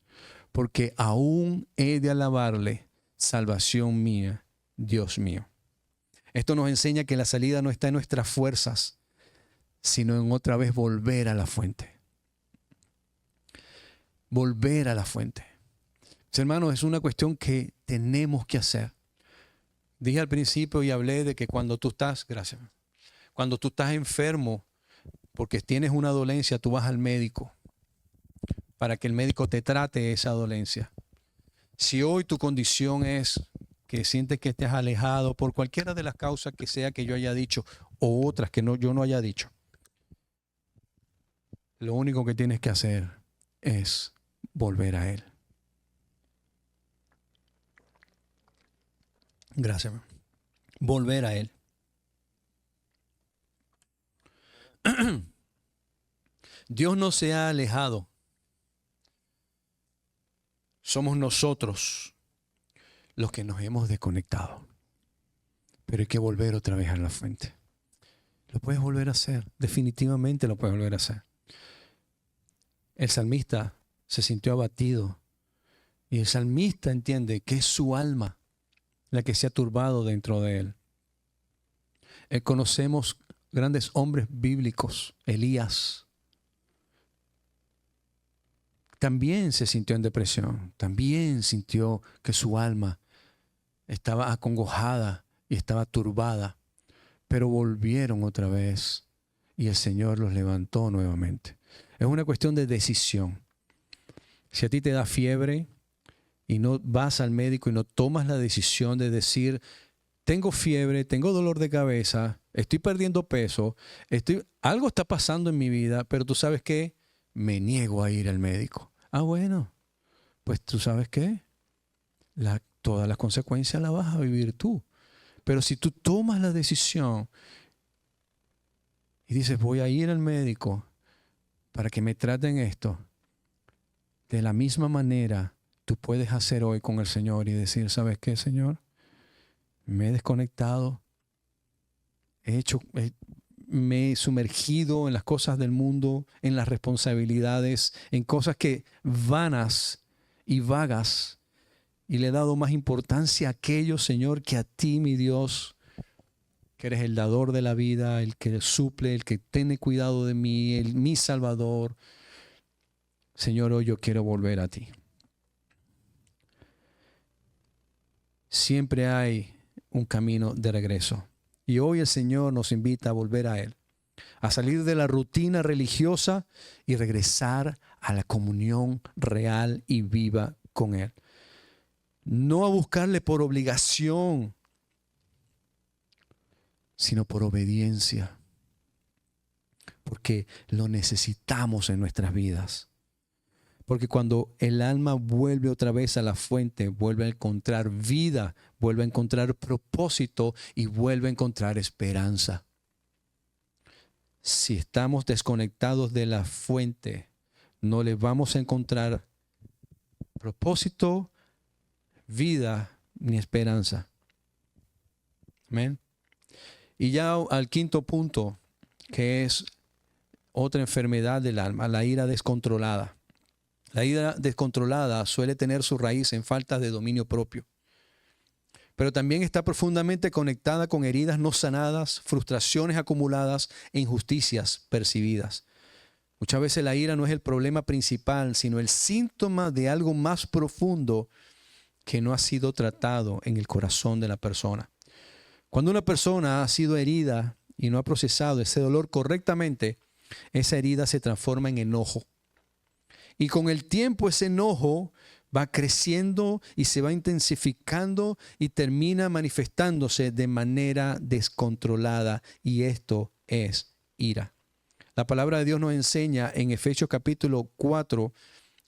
Porque aún he de alabarle, salvación mía, Dios mío. Esto nos enseña que la salida no está en nuestras fuerzas, sino en otra vez volver a la fuente. Volver a la fuente. Hermanos, es una cuestión que tenemos que hacer. Dije al principio y hablé de que cuando tú estás, cuando tú estás enfermo, porque tienes una dolencia, tú vas al médico para que el médico te trate esa dolencia. Si hoy tu condición es que sientes que estés alejado por cualquiera de las causas que sea que yo haya dicho o otras que yo no haya dicho, lo único que tienes que hacer es volver a Él. Gracias. Volver a Él. Dios no se ha alejado. Somos nosotros los que nos hemos desconectado. Pero hay que volver otra vez a la fuente. Lo puedes volver a hacer. Definitivamente lo puedes volver a hacer. El salmista se sintió abatido. Y el salmista entiende que es su alma la que se ha turbado dentro de él. Conocemos grandes hombres bíblicos. Elías también se sintió en depresión. También sintió que su alma estaba acongojada y estaba turbada. Pero volvieron otra vez y el Señor los levantó nuevamente. Es una cuestión de decisión. Si a ti te da fiebre y no vas al médico y no tomas la decisión de decir, tengo fiebre, tengo dolor de cabeza, estoy perdiendo peso, algo está pasando en mi vida, pero tú sabes qué, me niego a ir al médico. Ah, bueno, pues tú sabes qué, todas las consecuencias las vas a vivir tú. Pero si tú tomas la decisión y dices, voy a ir al médico para que me traten esto, de la misma manera tú puedes hacer hoy con el Señor y decir, ¿sabes qué, Señor? Me he desconectado, me he sumergido en las cosas del mundo, en las responsabilidades, en cosas que vanas y vagas, y le he dado más importancia a aquello, Señor, que a ti, mi Dios, que eres el dador de la vida, el que suple, el que tiene cuidado de mí, mi Salvador. Señor, hoy yo quiero volver a ti. Siempre hay un camino de regreso. Y hoy el Señor nos invita a volver a Él, a salir de la rutina religiosa y regresar a la comunión real y viva con Él. No a buscarle por obligación, sino por obediencia, porque lo necesitamos en nuestras vidas. Porque cuando el alma vuelve otra vez a la fuente, vuelve a encontrar vida, vuelve a encontrar propósito y vuelve a encontrar esperanza. Si estamos desconectados de la fuente, no le vamos a encontrar propósito, vida ni esperanza. Amén. Y ya al quinto punto, que es otra enfermedad del alma, la ira descontrolada. La ira descontrolada suele tener su raíz en falta de dominio propio, pero también está profundamente conectada con heridas no sanadas, frustraciones acumuladas e injusticias percibidas. Muchas veces la ira no es el problema principal, sino el síntoma de algo más profundo que no ha sido tratado en el corazón de la persona. Cuando una persona ha sido herida y no ha procesado ese dolor correctamente, esa herida se transforma en enojo. Y con el tiempo ese enojo va creciendo y se va intensificando y termina manifestándose de manera descontrolada. Y esto es ira. La palabra de Dios nos enseña en Efesios capítulo 4,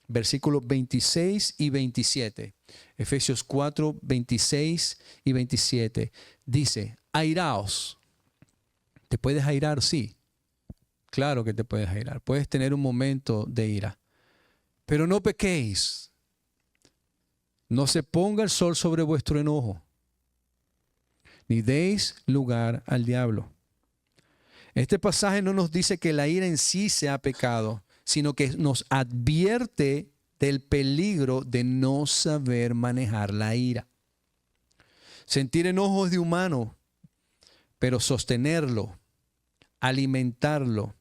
versículos 26 y 27. Efesios 4, 26 y 27. Dice, airaos. ¿Te puedes airar? Sí. Claro que te puedes airar. Puedes tener un momento de ira. Pero no pequéis. No se ponga el sol sobre vuestro enojo, ni deis lugar al diablo. Este pasaje no nos dice que la ira en sí sea pecado, sino que nos advierte del peligro de no saber manejar la ira. Sentir enojo es de humano, pero sostenerlo, alimentarlo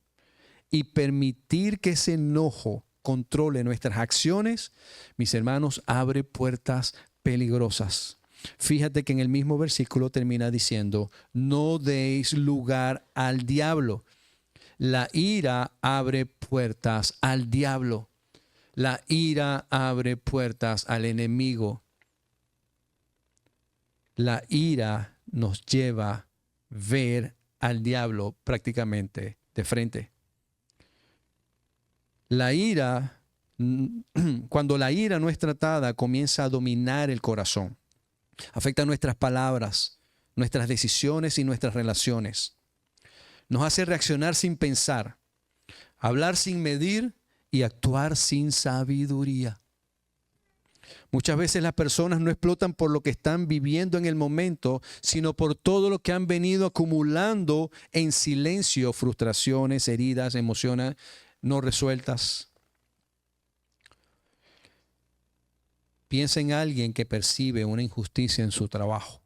y permitir que ese enojo controle nuestras acciones, mis hermanos, abre puertas peligrosas. Fíjate que en el mismo versículo termina diciendo, no deis lugar al diablo. La ira abre puertas al diablo. La ira abre puertas al enemigo. La ira nos lleva a ver al diablo prácticamente de frente. La ira, cuando la ira no es tratada, comienza a dominar el corazón. Afecta nuestras palabras, nuestras decisiones y nuestras relaciones. Nos hace reaccionar sin pensar, hablar sin medir y actuar sin sabiduría. Muchas veces las personas no explotan por lo que están viviendo en el momento, sino por todo lo que han venido acumulando en silencio, frustraciones, heridas, emociones no resueltas. Piensa en alguien que percibe una injusticia en su trabajo.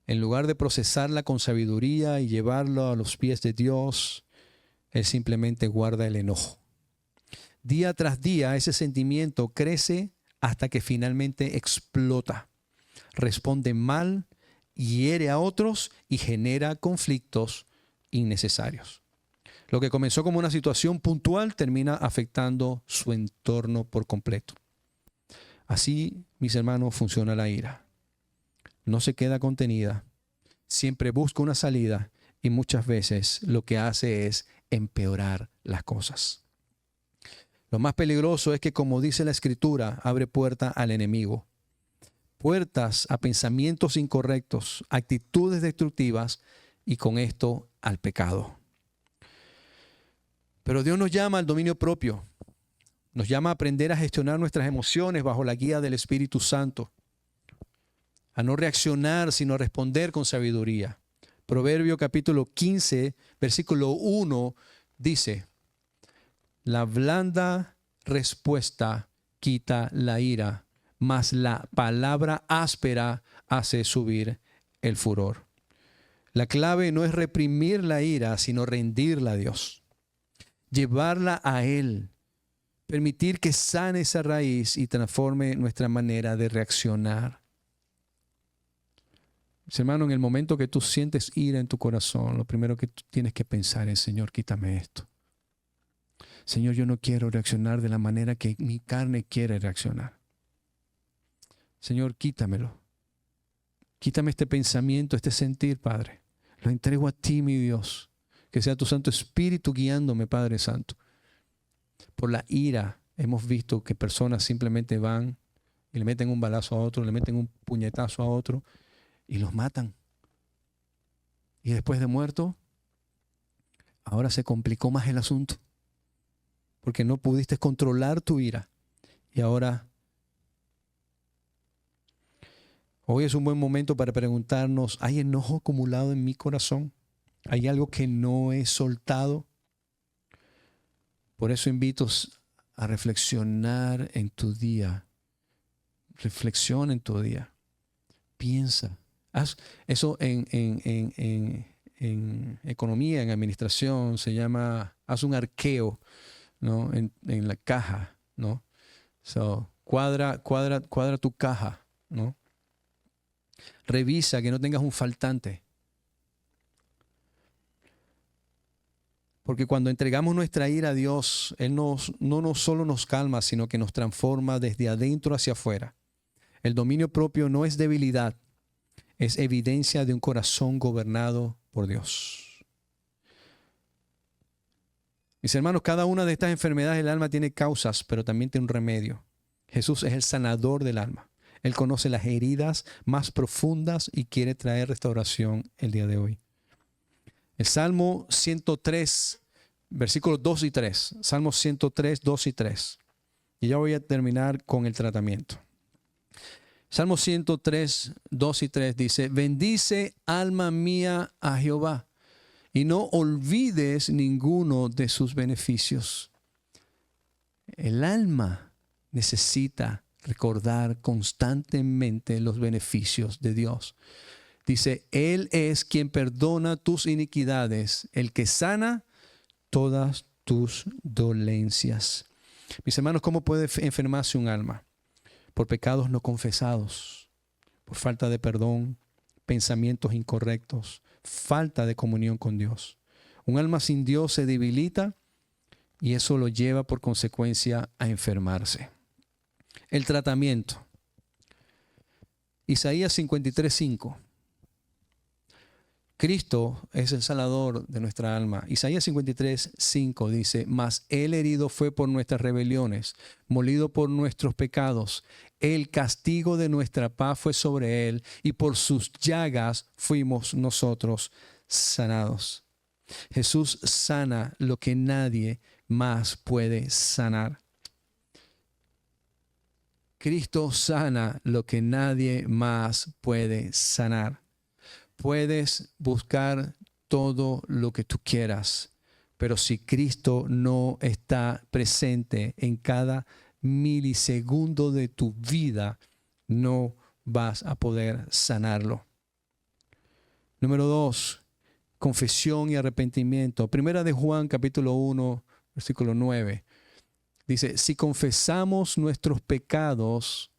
En lugar de procesarla con sabiduría y llevarlo a los pies de Dios, él simplemente guarda el enojo. Día tras día ese sentimiento crece hasta que finalmente explota. Responde mal, hiere a otros y genera conflictos innecesarios. Lo que comenzó como una situación puntual termina afectando su entorno por completo. Así, mis hermanos, funciona la ira. No se queda contenida, siempre busca una salida y muchas veces lo que hace es empeorar las cosas. Lo más peligroso es que, como dice la Escritura, abre puerta al enemigo. Puertas a pensamientos incorrectos, actitudes destructivas y con esto al pecado. Pero Dios nos llama al dominio propio. Nos llama a aprender a gestionar nuestras emociones bajo la guía del Espíritu Santo. A no reaccionar, sino a responder con sabiduría. Proverbio capítulo 15, versículo 1 dice, la blanda respuesta quita la ira, mas la palabra áspera hace subir el furor. La clave no es reprimir la ira, sino rendirla a Dios. Llevarla a Él. Permitir que sane esa raíz y transforme nuestra manera de reaccionar. Hermano, en el momento que tú sientes ira en tu corazón, lo primero que tú tienes que pensar es, Señor, quítame esto. Señor, yo no quiero reaccionar de la manera que mi carne quiere reaccionar. Señor, quítamelo. Quítame este pensamiento, este sentir, Padre. Lo entrego a ti, mi Dios. Que sea tu Santo Espíritu guiándome, Padre Santo. Por la ira hemos visto que personas simplemente van y le meten un balazo a otro, le meten un puñetazo a otro y los matan. Y después de muerto, ahora se complicó más el asunto. Porque no pudiste controlar tu ira. Y ahora, hoy es un buen momento para preguntarnos, ¿hay enojo acumulado en mi corazón? ¿Hay algo que no he soltado? Por eso invito a reflexionar en tu día. Reflexiona en tu día. Piensa. Haz eso en en economía, en administración, se llama, haz un arqueo, ¿no? En la caja, ¿no? So, cuadra tu caja, ¿no? Revisa que no tengas un faltante. Porque cuando entregamos nuestra ira a Dios, Él no solo nos calma, sino que nos transforma desde adentro hacia afuera. El dominio propio no es debilidad, es evidencia de un corazón gobernado por Dios. Mis hermanos, cada una de estas enfermedades del alma tiene causas, pero también tiene un remedio. Jesús es el sanador del alma. Él conoce las heridas más profundas y quiere traer restauración el día de hoy. El Salmo 103, versículos 2 y 3. Salmo 103, 2 y 3. Y ya voy a terminar con el tratamiento. Salmo 103, 2 y 3 dice: bendice, alma mía, a Jehová, y no olvides ninguno de sus beneficios. El alma necesita recordar constantemente los beneficios de Dios. Dice, Él es quien perdona tus iniquidades, el que sana todas tus dolencias. Mis hermanos, ¿cómo puede enfermarse un alma? Por pecados no confesados, por falta de perdón, pensamientos incorrectos, falta de comunión con Dios. Un alma sin Dios se debilita y eso lo lleva por consecuencia a enfermarse. El tratamiento. Isaías 53:5. Cristo es el sanador de nuestra alma. Isaías 53:5 dice: mas Él herido fue por nuestras rebeliones, molido por nuestros pecados. El castigo de nuestra paz fue sobre Él, y por sus llagas fuimos nosotros sanados. Jesús sana lo que nadie más puede sanar. Cristo sana lo que nadie más puede sanar. Puedes buscar todo lo que tú quieras, pero si Cristo no está presente en cada milisegundo de tu vida, no vas a poder sanarlo. Número 2, confesión y arrepentimiento. Primera de Juan, capítulo 1, versículo 9. Dice, si confesamos nuestros pecados,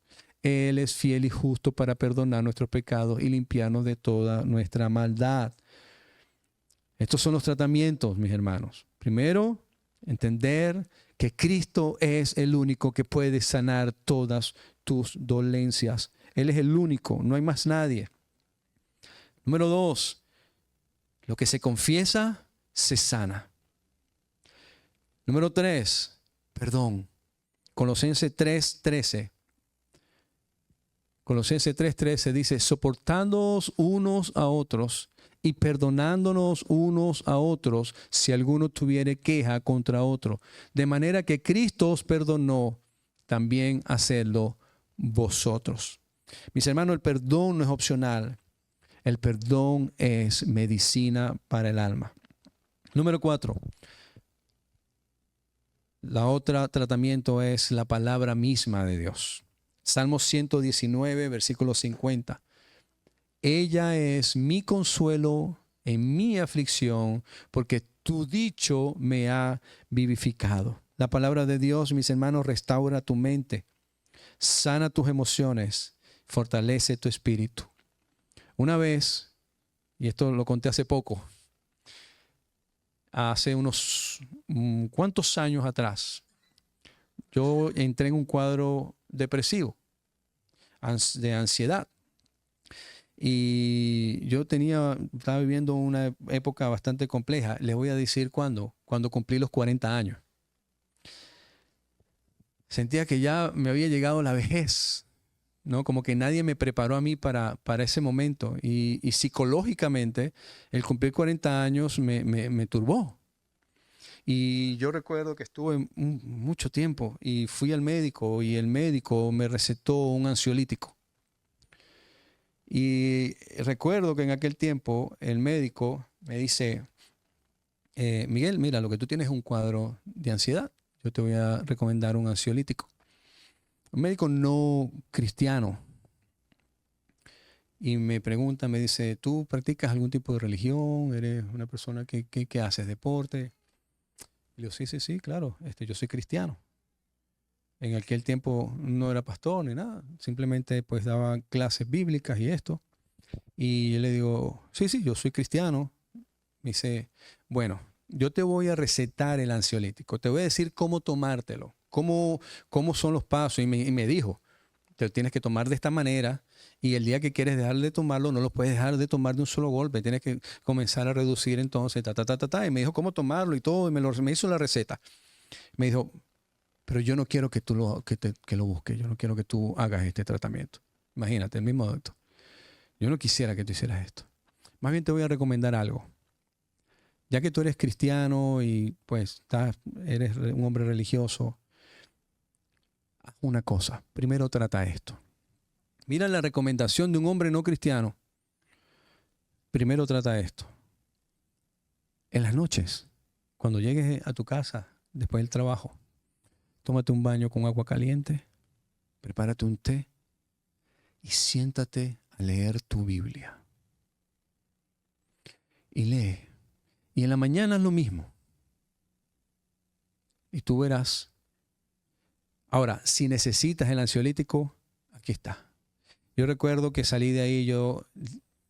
Él es fiel y justo para perdonar nuestros pecados y limpiarnos de toda nuestra maldad. Estos son los tratamientos, mis hermanos. Primero, entender que Cristo es el único que puede sanar todas tus dolencias. Él es el único, no hay más nadie. Número 2, lo que se confiesa, se sana. Número 3, perdón. Colosenses 3:13. Colosenses 3:13 dice, soportándoos unos a otros y perdonándonos unos a otros si alguno tuviere queja contra otro. De manera que Cristo os perdonó, también hacedlo vosotros. Mis hermanos, el perdón no es opcional. El perdón es medicina para el alma. Número 4. La otra tratamiento es la palabra misma de Dios. Salmo 119, versículo 50. Ella es mi consuelo en mi aflicción, porque tu dicho me ha vivificado. La palabra de Dios, mis hermanos, restaura tu mente, sana tus emociones, fortalece tu espíritu. Una vez, y esto lo conté hace poco, hace unos cuantos años atrás, yo entré en un cuadro depresivo, de ansiedad. Y yo estaba viviendo una época bastante compleja. Les voy a decir cuándo cumplí los 40 años. Sentía que ya me había llegado la vejez, ¿no? Como que nadie me preparó a mí para ese momento. Y psicológicamente, el cumplir 40 años me turbó. Y yo recuerdo que estuve mucho tiempo y fui al médico y el médico me recetó un ansiolítico. Y recuerdo que en aquel tiempo el médico me dice, Miguel, mira, lo que tú tienes es un cuadro de ansiedad. Yo te voy a recomendar un ansiolítico. Un médico no cristiano. y me pregunta, me dice, ¿tú practicas algún tipo de religión? ¿Eres una persona que haces deporte? Y le digo, sí, sí, sí, claro, yo soy cristiano. En aquel tiempo no era pastor ni nada, simplemente pues daba clases bíblicas y esto. Y yo le digo, sí, sí, yo soy cristiano. Me dice, bueno, yo te voy a recetar el ansiolítico, te voy a decir cómo tomártelo, cómo son los pasos. Y me dijo, te lo tienes que tomar de esta manera y el día que quieres dejar de tomarlo, no lo puedes dejar de tomar de un solo golpe, tienes que comenzar a reducir entonces, Y me dijo cómo tomarlo y todo, y me hizo la receta. Me dijo, pero yo no quiero que tú que lo busques, yo no quiero que tú hagas este tratamiento. Imagínate, el mismo doctor. Yo no quisiera que tú hicieras esto. Más bien te voy a recomendar algo. Ya que tú eres cristiano y pues eres un hombre religioso, haz una cosa. Primero trata esto. Mira la recomendación de un hombre no cristiano. Primero trata esto. En las noches, cuando llegues a tu casa después del trabajo, tómate un baño con agua caliente, prepárate un té y siéntate a leer tu Biblia. Y lee. Y en la mañana es lo mismo. Y tú verás. Ahora, si necesitas el ansiolítico, aquí está. Yo recuerdo que salí de ahí y yo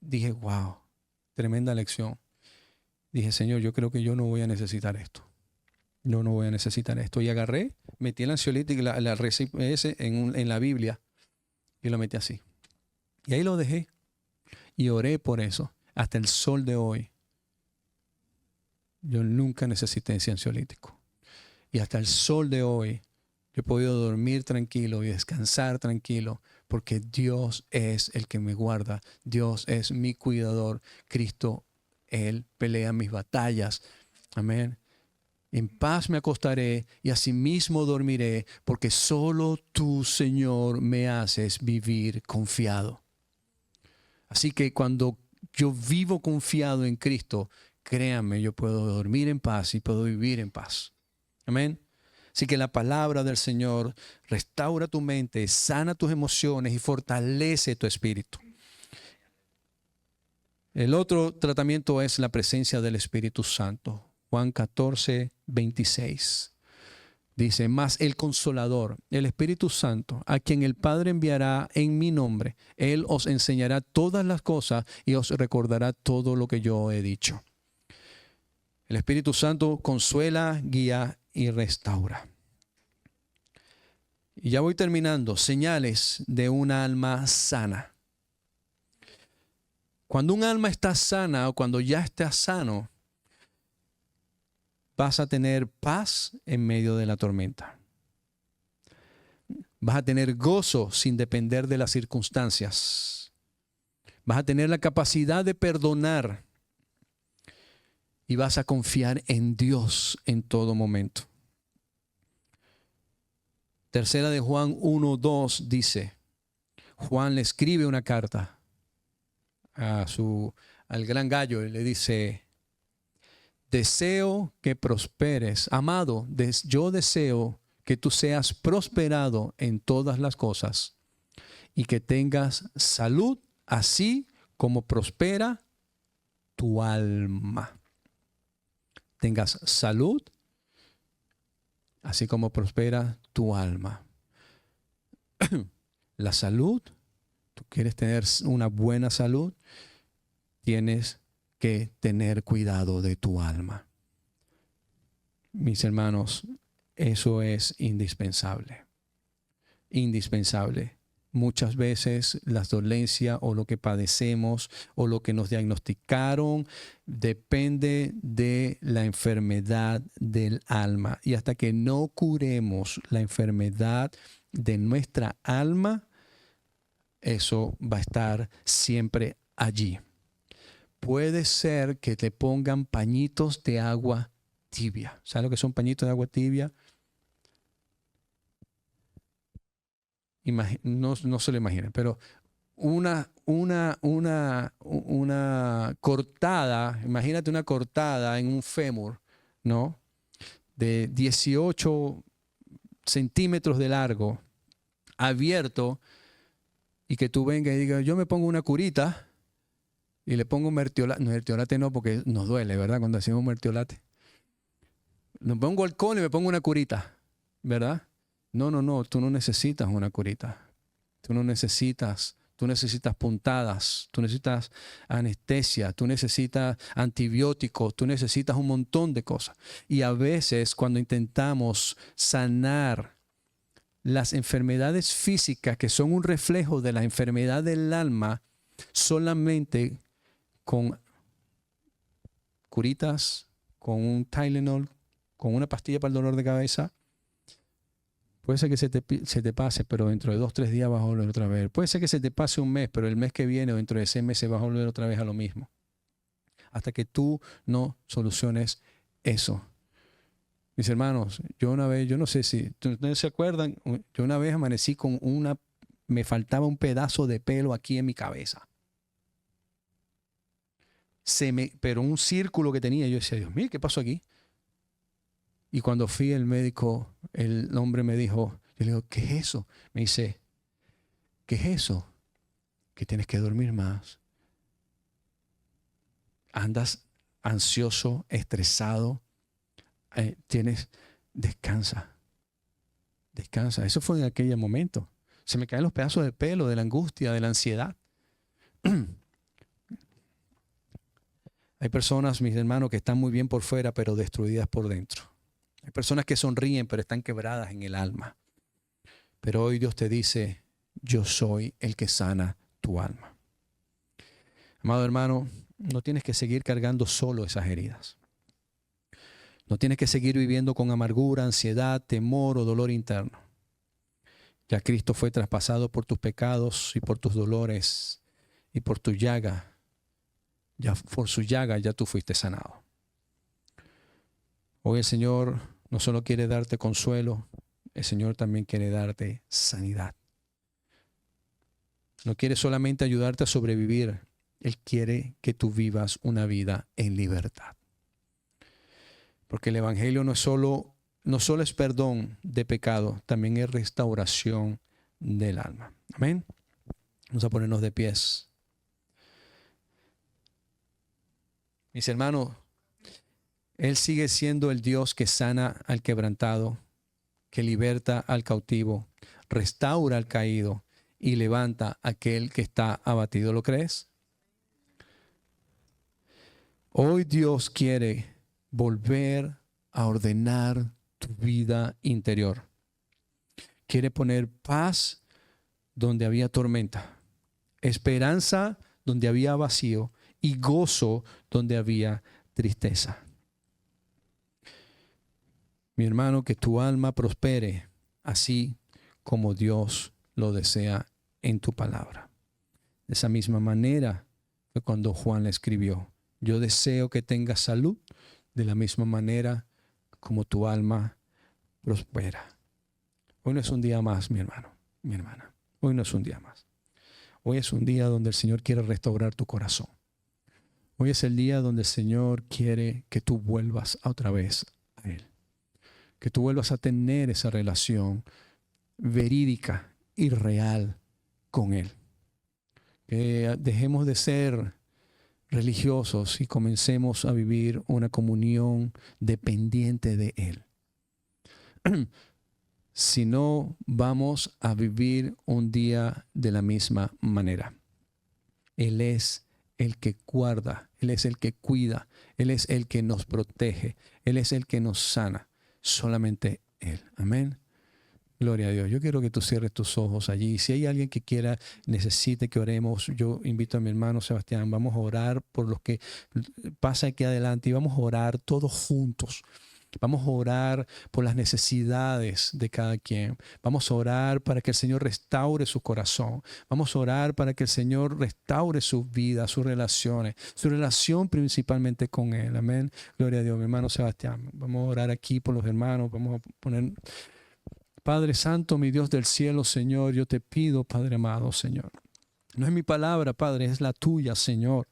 dije, wow, tremenda lección. Dije, Señor, yo creo que yo no voy a necesitar esto. Yo no voy a necesitar esto. Y agarré, metí el ansiolítico, la receta en la Biblia y lo metí así. Y ahí lo dejé y oré por eso. Hasta el sol de hoy, yo nunca necesité ese ansiolítico. Y hasta el sol de hoy, yo he podido dormir tranquilo y descansar tranquilo porque Dios es el que me guarda. Dios es mi cuidador. Cristo, Él pelea mis batallas. Amén. En paz me acostaré y asimismo dormiré, porque solo tú, Señor, me haces vivir confiado. Así que cuando yo vivo confiado en Cristo, créanme, yo puedo dormir en paz y puedo vivir en paz. Amén. Así que la palabra del Señor restaura tu mente, sana tus emociones y fortalece tu espíritu. El otro tratamiento es la presencia del Espíritu Santo. Juan 14, 26. Dice, mas el Consolador, el Espíritu Santo, a quien el Padre enviará en mi nombre, Él os enseñará todas las cosas y os recordará todo lo que yo he dicho. El Espíritu Santo consuela, guía y restaura. Y ya voy terminando. Señales de un alma sana. Cuando un alma está sana o cuando ya estás sano, vas a tener paz en medio de la tormenta. Vas a tener gozo sin depender de las circunstancias. Vas a tener la capacidad de perdonar. Y vas a confiar en Dios en todo momento. Tercera de Juan 1:2 dice, Juan le escribe una carta al gran gallo y le dice, deseo que prosperes. Amado, yo deseo que tú seas prosperado en todas las cosas y que tengas salud, así como prospera tu alma. Tengas salud, así como prospera tu alma. La salud, tú quieres tener una buena salud, tienes que tener cuidado de tu alma. Mis hermanos, eso es indispensable. Indispensable. Muchas veces las dolencias o lo que padecemos o lo que nos diagnosticaron depende de la enfermedad del alma. Y hasta que no curemos la enfermedad de nuestra alma, eso va a estar siempre allí. Puede ser que te pongan pañitos de agua tibia. ¿Sabes lo que son pañitos de agua tibia? No se lo imaginen, pero una cortada, imagínate una cortada en un fémur, ¿no? De 18 centímetros de largo, abierto, y que tú vengas y digas, yo me pongo una curita y le pongo mertiolate. No, mertiolate no, porque nos duele, ¿verdad? Cuando hacemos mertiolate. Me pongo alcohol y me pongo una curita, ¿verdad? No, no, no, tú no necesitas una curita. Tú necesitas puntadas, tú necesitas anestesia, tú necesitas antibióticos, tú necesitas un montón de cosas. Y a veces cuando intentamos sanar las enfermedades físicas que son un reflejo de la enfermedad del alma, solamente con curitas, con un Tylenol, con una pastilla para el dolor de cabeza, puede ser que se te pase, pero dentro de 2 o 3 días vas a volver otra vez. Puede ser que se te pase un mes, pero el mes que viene o dentro de 6 meses vas a volver otra vez a lo mismo. Hasta que tú no soluciones eso. Mis hermanos, yo una vez, yo no sé si ustedes se acuerdan, yo una vez amanecí con me faltaba un pedazo de pelo aquí en mi cabeza. Pero un círculo que tenía, yo decía, Dios mío, ¿qué pasó aquí? Y cuando fui al médico, el hombre me dijo, yo le digo, ¿qué es eso? Me dice, ¿qué es eso? Que tienes que dormir más. Andas ansioso, estresado, descansa. Descansa. Eso fue en aquel momento. Se me caen los pedazos de pelo, de la angustia, de la ansiedad. Hay personas, mis hermanos, que están muy bien por fuera, pero destruidas por dentro. Hay personas que sonríen, pero están quebradas en el alma. Pero hoy Dios te dice, yo soy el que sana tu alma. Amado hermano, no tienes que seguir cargando solo esas heridas. No tienes que seguir viviendo con amargura, ansiedad, temor o dolor interno. Ya Cristo fue traspasado por tus pecados y por tus dolores y por tu llaga. Ya por su llaga ya tú fuiste sanado. Hoy el Señor no solo quiere darte consuelo, el Señor también quiere darte sanidad. No quiere solamente ayudarte a sobrevivir, Él quiere que tú vivas una vida en libertad. Porque el Evangelio no solo es perdón de pecado, también es restauración del alma. Amén. Vamos a ponernos de pies. Mis hermanos, Él sigue siendo el Dios que sana al quebrantado, que liberta al cautivo, restaura al caído y levanta a aquel que está abatido. ¿Lo crees? Hoy Dios quiere volver a ordenar tu vida interior. Quiere poner paz donde había tormenta, esperanza donde había vacío y gozo donde había tristeza. Mi hermano, que tu alma prospere así como Dios lo desea en tu palabra. De esa misma manera fue cuando Juan le escribió, yo deseo que tengas salud de la misma manera como tu alma prospera. Hoy no es un día más, mi hermano, mi hermana. Hoy no es un día más. Hoy es un día donde el Señor quiere restaurar tu corazón. Hoy es el día donde el Señor quiere que tú vuelvas otra vez a Él. Que tú vuelvas a tener esa relación verídica y real con Él. Que dejemos de ser religiosos y comencemos a vivir una comunión dependiente de Él. Si no, vamos a vivir un día de la misma manera. Él es el que guarda, Él es el que cuida, Él es el que nos protege, Él es el que nos sana. Solamente Él. Amén. Gloria a Dios. Yo quiero que tú cierres tus ojos allí. Si hay alguien que quiera, necesite que oremos, yo invito a mi hermano Sebastián. Vamos a orar por los que pasa aquí adelante y vamos a orar todos juntos. Vamos a orar por las necesidades de cada quien. Vamos a orar para que el Señor restaure su corazón. Vamos a orar para que el Señor restaure su vida, sus relaciones, su relación principalmente con Él. Amén. Gloria a Dios, mi hermano Sebastián. Vamos a orar aquí por los hermanos. Vamos a poner... Padre Santo, mi Dios del cielo, Señor, yo te pido, Padre amado, Señor. No es mi palabra, Padre, es la tuya, Señor.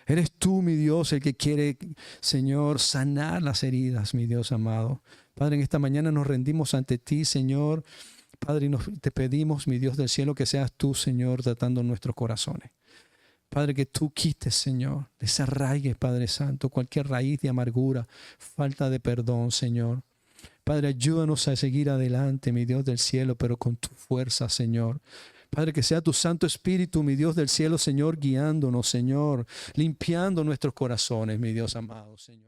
Eres tú, mi Dios, el que quiere, Señor, sanar las heridas, mi Dios amado. Padre, en esta mañana nos rendimos ante ti, Señor, Padre, te pedimos, mi Dios del cielo, que seas tú, Señor, tratando nuestros corazones. Padre, que tú quites, Señor, desarraigues, Padre Santo, cualquier raíz de amargura, falta de perdón, Señor. Padre, ayúdanos a seguir adelante, mi Dios del cielo, pero con tu fuerza, Señor. Padre, que sea tu Santo Espíritu, mi Dios del cielo, Señor, guiándonos, Señor, limpiando nuestros corazones, mi Dios amado, Señor.